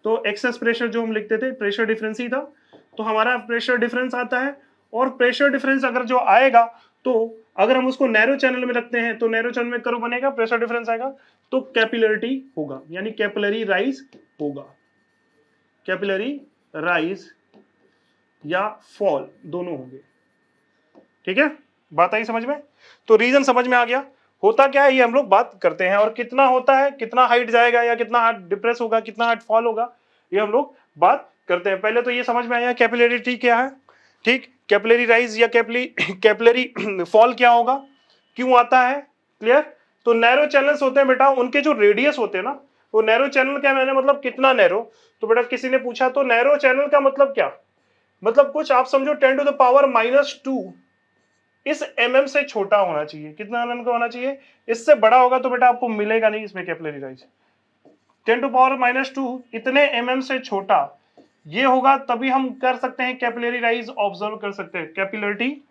तो एक्सेस प्रेशर जो हम लिखते थे प्रेशर डिफरेंस ही था, तो हमारा प्रेशर डिफरेंस आता है। और प्रेशर डिफरेंस अगर जो आएगा, तो अगर हम उसको नैरो चैनल में रखते हैं तो नैरो चैनल में कर्व बनेगा, प्रेशर डिफरेंस आएगा, तो कैपिलरिटी होगा, यानी कैपिलरी राइज होगा, कैपिलरी राइज या फॉल दोनों होंगे, ठीक है, बात आई समझ में। तो रीजन समझ में आ गया, होता क्या है ये हम लोग बात करते हैं, और कितना होता है, कितना हाइट जाएगा या कितना हाइट डिप्रेस होगा, कितना हाइट फॉल होगा, ये हम लोग बात करते हैं। पहले तो ये समझ में आया कैपिलरिटी क्या है, ठीक, कैपिलरी राइज या कैपिलरी फॉल क्या होगा, क्यों आता है, क्लियर। तो नैरो चैनल्स होते हैं बेटा, उनके जो रेडियस होते हैं ना, वो नैरो चैनल क्या, मैंने मतलब कितना नैरो, तो बेटा किसी ने पूछा तो नैरो चैनल का मतलब क्या, मतलब कुछ आप समझो 10⁻⁻², इस mm से छोटा होना चाहिए, कितना mm का होना चाहिए, इससे बड़ा होगा तो बेटा आपको मिलेगा नहीं इसमें कैपिलरी राइज। 10⁻², इतने mm से छोटा ये होगा, तभी हम कर सकते हैं कैपिलरी राइज ऑब्जर्व कर सकते हैं, कैपिलरिटी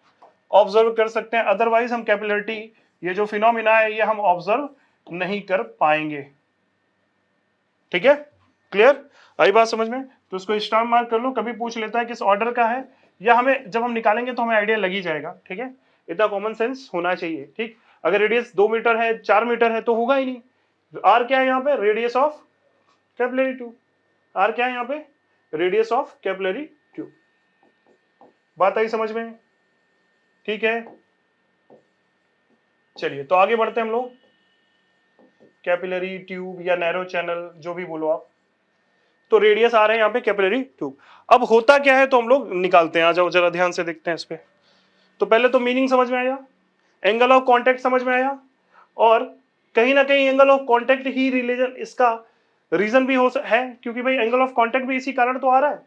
ऑब्जर्व कर सकते हैं, अदरवाइज हम कैपिलरिटी ये जो फिनोमिना है ये हम ऑब्जर्व नहीं कर पाएंगे, ठीक है, क्लियर, आई बात समझ में। तो इसको स्टार मार्क कर लो, कभी पूछ लेता है किस ऑर्डर का है, या हमें जब हम निकालेंगे तो हमें आइडिया लग ही जाएगा, ठीक है, इतना कॉमन सेंस होना चाहिए, ठीक। अगर रेडियस 2 मीटर है 4 मीटर है तो होगा ही नहीं। आर क्या है यहाँ पे, radius of capillary tube, R क्या है यहाँ पे, रेडियस ऑफ कैपिलरी ट्यूब, बात आई समझ में, ठीक है। चलिए तो आगे बढ़ते हैं हम लोग, कैपिलरी ट्यूब या नैरो चैनल जो भी बोलो आप, तो रेडियस आ रहे हैं यहाँ पे कैपिलरी ट्यूब। अब होता क्या है तो हम लोग निकालते हैं, आ जाओ जरा ध्यान से देखते हैं इस पे। तो पहले तो मीनिंग समझ में आया, एंगल ऑफ कांटेक्ट समझ में आया, और कहीं ना कहीं angle of contact he religion इसका रीजन भी है, क्योंकि भाई एंगल ऑफ कांटेक्ट भी इसी कारण तो आ रहा है।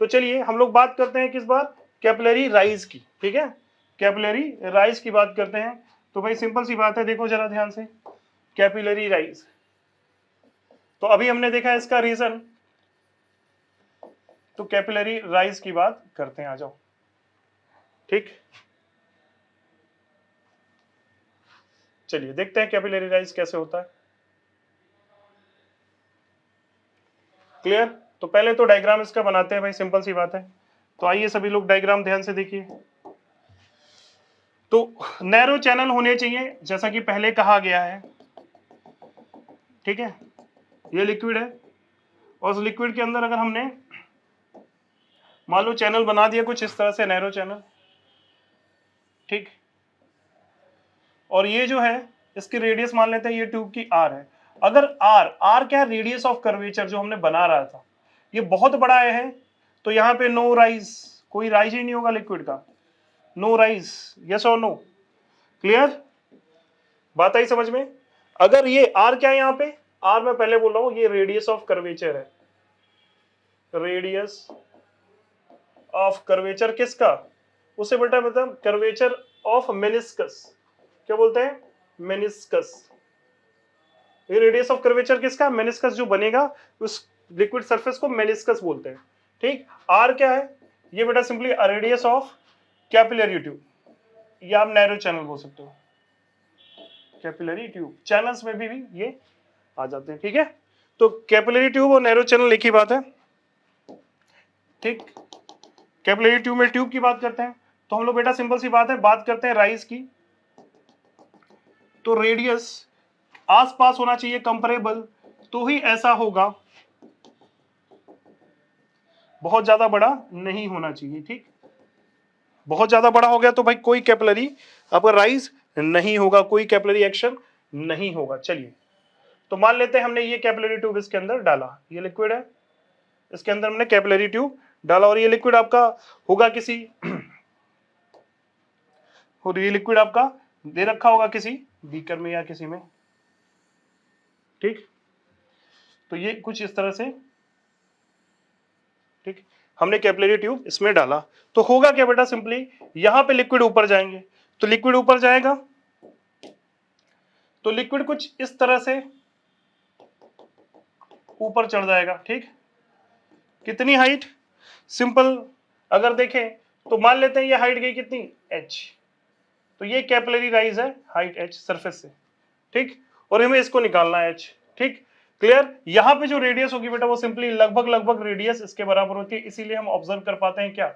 तो चलिए हम लोग बात करते हैं किस बार, कैपिलरी राइज की, ठीक है, कैपिलरी राइज की बात करते हैं। तो भाई सिंपल सी बात है, देखो जरा ध्यान से, कैपिलरी राइज, तो अभी हमने देखा इसका रीजन, तो कैपिलरी राइज की बात करते हैं, आ जाओ, ठीक। चलिए देखते हैं कैपिलरी राइज कैसे होता है, क्लियर। तो पहले तो डायग्राम इसका बनाते हैं भाई, सिंपल सी बात है। तो आइए सभी लोग डायग्राम ध्यान से देखिए। तो नैरो चैनल होने चाहिए जैसा कि पहले कहा गया है, ठीक है, ये लिक्विड है, और उस लिक्विड के अंदर अगर हमने मान लो चैनल बना दिया कुछ इस तरह से, नैरो चैनल, ठीक, और ये जो है इसकी रेडियस मान लेते हैं ये ट्यूब की आर है। अगर आर क्या है, रेडियस ऑफ कर्वेचर जो हमने बना रहा था, ये बहुत बड़ा है, तो यहाँ पे नो राइज, कोई राइज ही नहीं होगा लिक्विड का, नो राइज, यस और नो, क्लियर, बात आई समझ में। अगर ये आर क्या है, यहाँ पे आर मैं पहले बोल रहा हूं, ये रेडियस ऑफ कर्वेचर है, रेडियस ऑफ कर्वेचर किसका, उसे बेटा मतलब कर्वेचर ऑफ मेनिस्कस, क्या बोलते हैं, मेनिस्कस, ये रेडियस ऑफ कर्वेचर किसका, मेनिस्कस जो बनेगा उस लिक्विड सरफेस को मेनिस्कस बोलते हैं, ठीक। आर क्या है, ये बेटा simply radius of capillary tube, या आप नैरो चैनल बोल सकते हो, कैपिलरी ट्यूब। चैनल्स में भी ये आ जाते हैं, ठीक है। तो कैपिलरी ट्यूब और नैरो चैनल एक ही बात है, ठीक। कैपिलरी ट्यूब में ट्यूब की बात करते हैं, तो हम लोग बेटा सिंपल सी बात है, बात करते हैं राइज की, तो रेडियस आसपास होना चाहिए कंपैरेबल, तो ही ऐसा होगा, बहुत ज्यादा बड़ा नहीं होना चाहिए, ठीक। बहुत ज्यादा बड़ा हो गया तो भाई कोई कैपिलरी आपका राइज नहीं होगा, कोई कैपिलरी एक्शन नहीं होगा। चलिए, तो मान लेते हैं हमने ये कैपिलरी ट्यूब इसके अंदर डाला, ये लिक्विड है, इसके अंदर हमने कैपिलरी ट्यूब डाला, और ये लिक्विड आपका होगा किसी, और ये लिक्विड आपका दे रखा होगा किसी बीकर में या किसी में, ठीक। तो ये कुछ इस तरह से, ठीक, हमने कैपिलरी ट्यूब इसमें डाला, तो होगा क्या बेटा, सिंपली यहां पे लिक्विड ऊपर जाएंगे, तो लिक्विड ऊपर जाएगा, तो लिक्विड कुछ इस तरह से ऊपर चढ़ जाएगा, ठीक। कितनी हाइट, सिंपल अगर देखें तो मान लेते हैं ये हाइट गई कितनी, h, तो ये कैपिलरी राइज है, हाइट h सरफेस से, ठीक, और हमें इसको निकालना है h, ठीक। क्लियर। यहां पे जो रेडियस होगी बेटा वो सिंपली लगभग रेडियस इसके बराबर होती है, इसीलिए हम ऑब्जर्व कर पाते हैं क्या,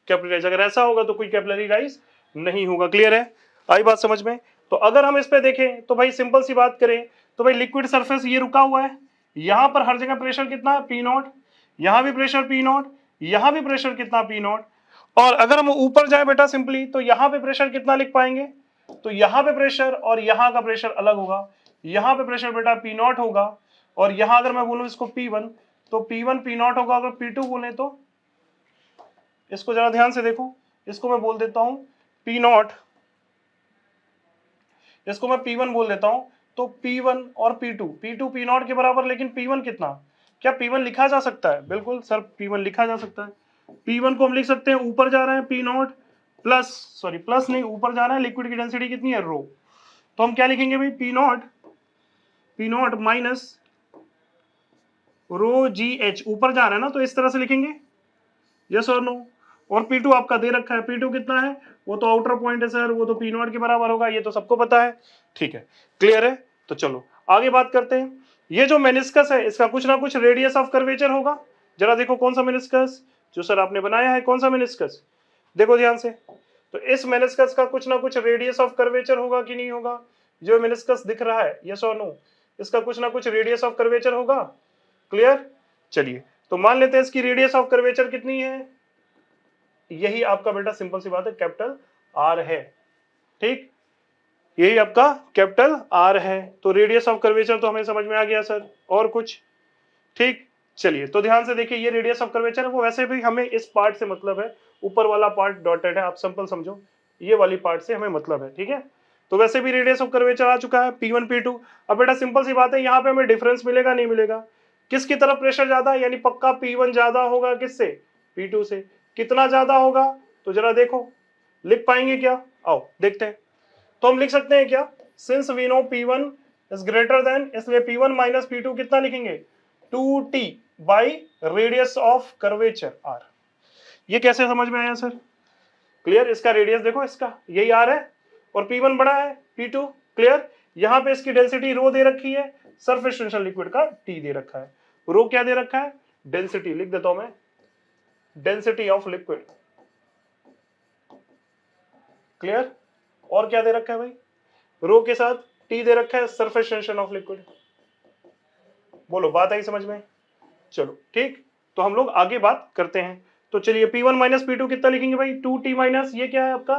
कैपिलरी राइज। अगर ऐसा होगा तो कोई कैपिलरी राइज नहीं होगा। क्लियर है, आई बात समझ में। तो अगर हम इस पे देखें तो भाई सिंपल सी बात करें तो भाई लिक्विड सरफेस ये रुका हुआ है, यहां पर हर जगह प्रेशर कितना है, पी नॉट, यहां भी प्रेशर पी नॉट, यहां भी प्रेशर कितना, पी नॉट। और अगर हम ऊपर जाए बेटा सिंपली, तो यहां पे प्रेशर कितना लिख पाएंगे, तो यहां पे प्रेशर और यहां का प्रेशर अलग होगा, यहां पे प्रेशर बेटा पी नॉट होगा, और यहां अगर मैं बोलूं इसको P1, तो P1 पी नॉट होगा, अगर P2 बोले तो इसको जरा ध्यान से देखो, इसको मैं बोल देता हूं पी नॉट, इसको मैं P1 बोल देता हूं, तो P1 और P2 पी नॉट के बराबर, लेकिन P1 कितना, क्या P1 लिखा जा सकता है, बिल्कुल सर P1 लिखा जा सकता है। P1 को हम लिख सकते हैं, ऊपर जा रहे हैं P not plus, sorry plus नहीं, ऊपर जा रहा है, लिक्विड की डेंसिटी कितनी है, रो, तो हम क्या लिखेंगे भाई, P not minus rho ji H, ऊपर जा रहा है ना, तो इस तरह से लिखेंगे, यस और नो। और P2 आपका दे रखा है, P2 कितना है, वो तो आउटर पॉइंट है सर, वो तो पी नॉट के बराबर होगा, ये तो सबको पता है, ठीक है। क्लियर है, तो चलो आगे बात करते हैं। ये जो मेनिस्कस है इसका कुछ ना कुछ रेडियस ऑफ कर्वेचर होगा, जरा देखो कौन सा मेनिस्कस जो सर आपने बनाया है, कौन सा मेनिस्कस, देखो ध्यान से। तो इस मेनिस्कस का कुछ ना कुछ रेडियस ऑफ कर्वेचर होगा कि नहीं होगा, जो मेनिस्कस दिख रहा है, यस और नो, इसका कुछ ना कुछ रेडियस ऑफ कर्वेचर होगा। क्लियर। चलिए, तो मान लेते हैं इसकी रेडियस ऑफ कर्वेचर कितनी है, यही आपका बेटा सिंपल सी बात है, कैपिटल आर है, ठीक, यही आपका कैपिटल आर है। तो रेडियस ऑफ कर्वेचर तो हमें समझ में आ गया सर, और कुछ, ठीक। चलिए, तो ध्यान से देखिए, ये रेडियस ऑफ कर्वेचर है, वो वैसे भी हमें इस पार्ट से मतलब है, ऊपर वाला पार्ट डॉटेड है, आप सिंपल समझो, ये वाली पार्ट से हमें मतलब है, ठीक है। तो वैसे भी रेडियस ऑफ कर्वेचर आ चुका है, P1 P2। अब बेटा सिंपल सी बात है, यहाँ पे हमें डिफरेंस मिलेगा नहीं मिलेगा, किसकी तरफ प्रेशर ज्यादा है, यानी पक्का P1 ज्यादा होगा किससे, P2 से। कितना ज्यादा होगा, तो जरा देखो, लिख पाएंगे क्या, आओ देखते हैं। तो हम लिख सकते हैं क्या, since we know P1 is greater than, इसलिए P1 माइनस P2 कितना लिखेंगे, 2T by radius of curvature R। ये कैसे समझ में आया सर, क्लियर। इसका रेडियस देखो, इसका यही R है, और P1 बड़ा है P2, क्लियर। यहां पे इसकी डेंसिटी रो दे रखी है, सरफेस टेंशन लिक्विड का T दे रखा है, रो क्या दे रखा है, डेंसिटी, लिख देता हूं मैं, डेंसिटी ऑफ लिक्विड, क्लियर। और क्या दे रखा है भाई, रो के साथ T दे रखा है, सरफेस टेंशन ऑफ लिक्विड। बोलो बात आई समझ में, चलो ठीक। तो हम लोग आगे बात करते हैं, तो चलिए P1 माइनस P2 कितना लिखेंगे भाई, 2T माइनस, ये क्या है आपका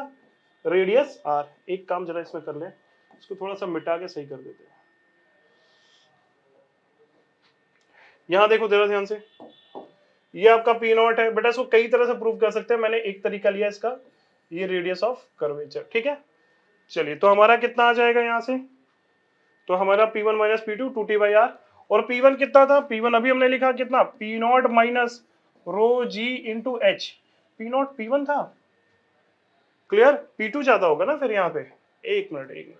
रेडियस R। एक काम जरा इसमें कर ले, इसको थोड़ा सा मिटा के सही कर देते हैं। यहां देखो जरा ध्यान से, ये आपका P नॉट है बेटा, इसको कई तरह से प्रूव कर सकते हैं, मैंने एक तरीका लिया इसका, ये रेडियस ऑफ कर्वेचर, ठीक है। चलिए, तो हमारा कितना आ जाएगा यहां से, तो हमारा P1 minus P2 2T by R, और P1 कितना था, P1 अभी हमने लिखा कितना, P naught minus rho G into H, P naught P1 था, क्लियर। P2 ज्यादा होगा ना फिर यहाँ पे, एक मिनट,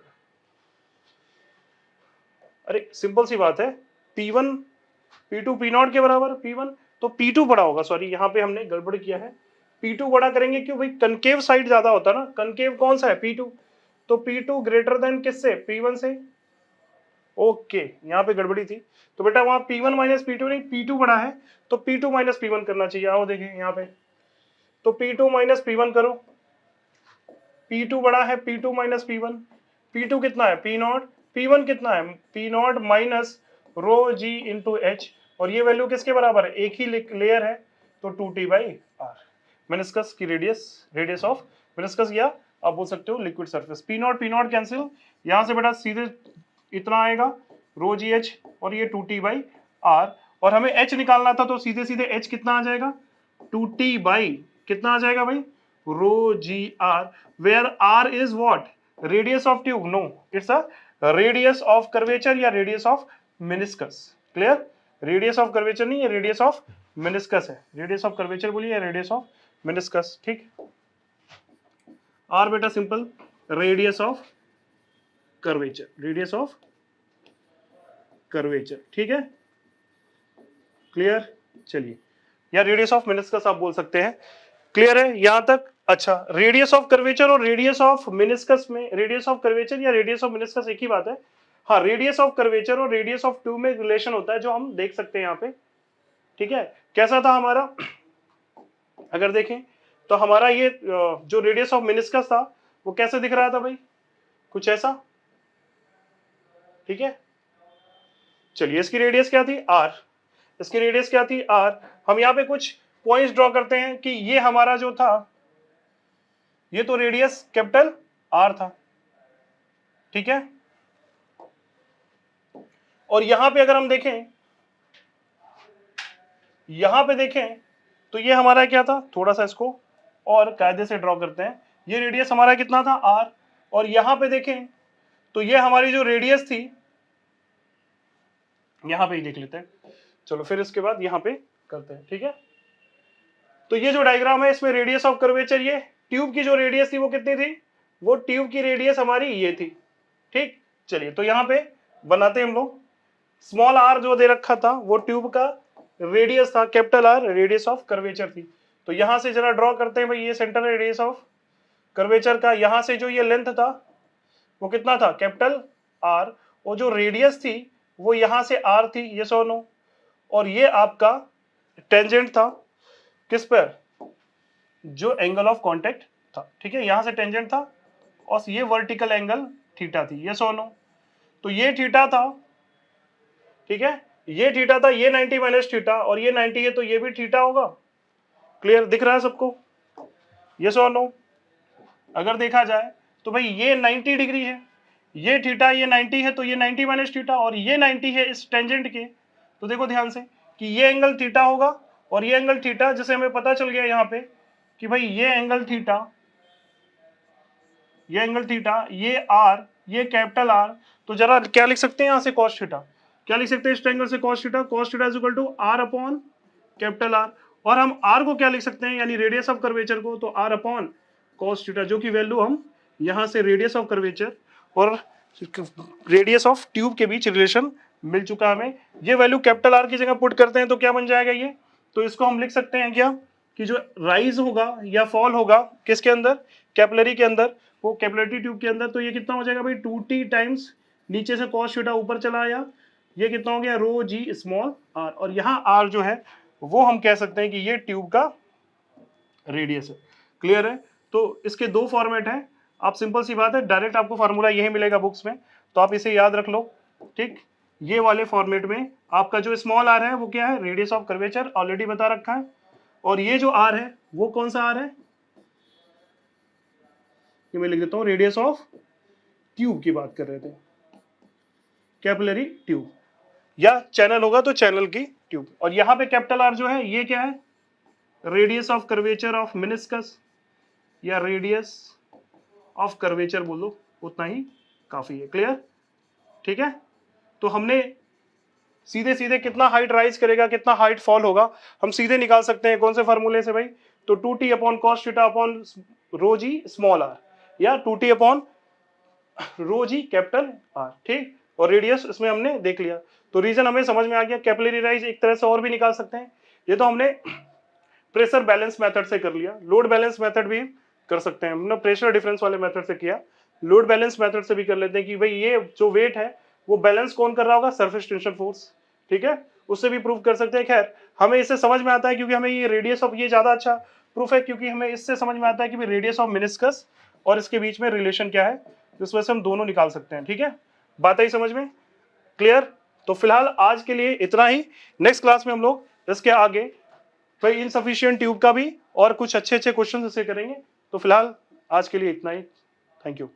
अरे सिंपल सी बात है, P1 P2 P नॉट के बराबर, P1 तो P2 बड़ा होगा, सॉरी यहाँ पे हमने गड़बड़ किया है, P2 बड़ा करेंगे क्यों भाई, कनकेव साइड ज्यादा होता है ना, कनकेव कौन सा है P2, तो P2 ग्रेटर देन किससे, P1 से। ओके यहाँ पे गड़बड़ी थी, तो बेटा वहां P1 माइनस P2 नहीं, P2 बड़ा है तो P2 माइनस P1 करना चाहिए। आओ देखें यहाँ पे, तो P2 माइनस P1 करो, P2 बड़ा है P2 माइनस P1, P2 कितना है P0, P1 कितना है P0 minus rho G into H, और ये वैल्यू किसके बराबर है, एक ही लेयर है तो 2t बाई आर। मेनिस्कस की रेडियस ऑफ मेनिस्कस, या आप बोल सकते हो लिक्विड सरफेस। P0 कैंसिल, यहाँ से बेटा सीधे इतना आएगा रो जी एच, और ये 2t बाई आर, और हमें h निकालना था तो सीधे सीधे h कितना आ जाएगा 2t बाई कितना आ जाएगा भाई rho g r, where r is what, radius of tube, no it's a radius of curvature या radius of meniscus. Clear, radius of curvature नहीं है, रेडियस ऑफ मेनिस्कस है, रेडियस ऑफ कर्वेचर बोलिए, radius of meniscus. ठीक, R बेटा simple radius of curvature, radius of curvature, ठीक है clear. चलिए, या रेडियस ऑफ मेनिस्कस आप बोल सकते हैं। क्लियर है यहां तक। अच्छा, रेडियस ऑफ कर्वेचर और रेडियस ऑफ मेनिस्कस में, रेडियस ऑफ कर्वेचर या रेडियस ऑफ मेनिस्कस एक ही बात है। हाँ, रेडियस ऑफ कर्वेचर और रेडियस ऑफ ट्यूब में रिलेशन होता है जो हम देख सकते हैं यहाँ पे। ठीक है, कैसा था हमारा, अगर देखें तो हमारा ये जो रेडियस ऑफ मेनिस्कस था वो कैसे दिख रहा था भाई, कुछ ऐसा। ठीक है, चलिए इसकी रेडियस क्या थी आर, इसकी रेडियस क्या थी आर। हम यहाँ पे कुछ पॉइंट्स ड्रॉ करते हैं कि ये हमारा जो था, ये तो रेडियस कैपिटल आर था, ठीक है। और यहां पे अगर हम देखें, यहां पे देखें तो ये हमारा क्या था, थोड़ा सा इसको और कायदे से ड्रॉ करते हैं। ये रेडियस हमारा कितना था आर, और यहां पे देखें तो ये हमारी जो रेडियस थी, यहां पे ही देख लेते हैं, चलो फिर इसके बाद यहां पे करते हैं। ठीक है, तो ये जो डायग्राम है इसमें रेडियस ऑफ कर्वेचर, ये ट्यूब की जो रेडियस थी वो कितनी थी, वो ट्यूब की रेडियस हमारी ये थी। ठीक, चलिए तो यहां पे बनाते हैं हम लोग, स्मॉल आर जो दे रखा था वो ट्यूब का रेडियस था, capital R radius of curvature थी। तो यहां से जरा ड्रॉ करते हैं भाई, ये सेंटर रेडियस ऑफ कर्वेचर का, यहां से जो ये लेंथ था वो कितना था कैपिटल आर, और जो रेडियस थी वो यहां से आर थी, ये सो नो, और ये आपका टेंजेंट था किस पर, जो एंगल ऑफ कांटेक्ट था। ठीक है, यहां से टेंजेंट था और ये वर्टिकल एंगल थीटा थी, ये सो नो, तो ये थीटा था। ठीक है, ये थीटा था, ये 90 माइनस थीटा, और ये 90 है तो ये भी थीटा होगा। क्लियर दिख रहा है सबको, ये सो नो। अगर देखा जाए तो भाई ये 90 डिग्री है, ये थीटा, ये 90 है तो ये 90 माइनस थीटा, और ये 90 है इस टेंजेंट के, तो देखो ध्यान से कि ये एंगल थीटा होगा और ये एंगल थीटा, जिसे हमें पता चल गया यहाँ पे कि भाई ये एंगल थीटा, ये एंगल थीटा, ये आर, ये कैपिटल आर, तो जरा क्या लिख सकते हैं यहाँ से कॉस थीटा, क्या लिख सकते हैं इस एंगल से cos theta is equal to R upon capital R, और हम आर को क्या लिख सकते हैं यानी रेडियस ऑफ कर्वेचर को, तो आर अपॉन कॉस थीटा, जो कि वैल्यू हम यहाँ से रेडियस ऑफ कर्वेचर और रेडियस ऑफ ट्यूब के बीच रिलेशन मिल चुका हमें। ये वैल्यू कैपिटल आर की जगह पुट करते हैं तो क्या बन जाएगा ये, तो इसको हम लिख सकते हैं क्या कि जो राइज होगा या फॉल होगा किसके अंदर, कैपिलरी के अंदर, वो कैपिलरी ट्यूब के अंदर, तो ये कितना हो जाएगा भाई 2t टाइम्स नीचे से कॉस थीटा ऊपर चला आया, ये कितना हो गया रो जी स्मॉल आर, और यहाँ आर जो है वो हम कह सकते हैं कि ये ट्यूब का रेडियस है। क्लियर है, तो इसके दो फॉर्मेट हैं, आप सिंपल सी बात है डायरेक्ट आपको फार्मूला यही मिलेगा बुक्स में, तो आप इसे याद रख लो। ठीक, ये वाले फॉर्मेट में आपका जो स्मॉल आर है वो क्या है, रेडियस ऑफ कर्वेचर ऑलरेडी बता रखा है, और ये जो आर है वो कौन सा आर है, ये मैं लिख देता हूं, रेडियस ऑफ ट्यूब की बात कर रहे थे, कैपिलरी ट्यूब, या चैनल होगा तो चैनल की ट्यूब, और यहां पे कैपिटल आर जो है ये क्या है, radius of curvature of meniscus, या रेडियस ऑफ कर्वेचर बोलो, उतना ही काफी है। क्लियर, ठीक है, तो हमने सीधे सीधे कितना हाइट राइज करेगा कितना हाइट फॉल होगा हम सीधे निकाल सकते हैं, कौन से फॉर्मूले से भाई, तो 2t upon cos theta upon rho G small R, या 2t upon rho G capital R. ठीक, और रेडियस इसमें हमने देख लिया, तो रीजन हमें समझ में आ गया। कैपिलरी राइज एक तरह से और भी निकाल सकते हैं, ये तो हमने प्रेशर बैलेंस मेथड से कर लिया, लोड बैलेंस मेथड भी कर सकते हैं, हमने प्रेशर डिफरेंस वाले मेथड से किया, लोड बैलेंस मेथड से भी कर लेते हैं कि भाई ये जो वेट है वो बैलेंस कौन कर रहा होगा, सरफेस टेंशन फोर्स, ठीक है, उससे भी प्रूव कर सकते हैं। खैर हमें इससे समझ में आता है क्योंकि हमें ये रेडियस ऑफ, ये ज्यादा अच्छा प्रूफ है क्योंकि हमें इससे समझ में आता है कि रेडियस ऑफ मेनिस्कस और इसके बीच में रिलेशन क्या है, इस वजह से हम दोनों निकाल सकते हैं। ठीक है, बात आई समझ में, क्लियर? तो फिलहाल आज के लिए इतना ही, नेक्स्ट क्लास में हम लोग इसके आगे भाई इनसफिशिएंट ट्यूब का भी और कुछ अच्छे अच्छे क्वेश्चन इससे करेंगे। तो फिलहाल आज के लिए इतना ही, थैंक यू।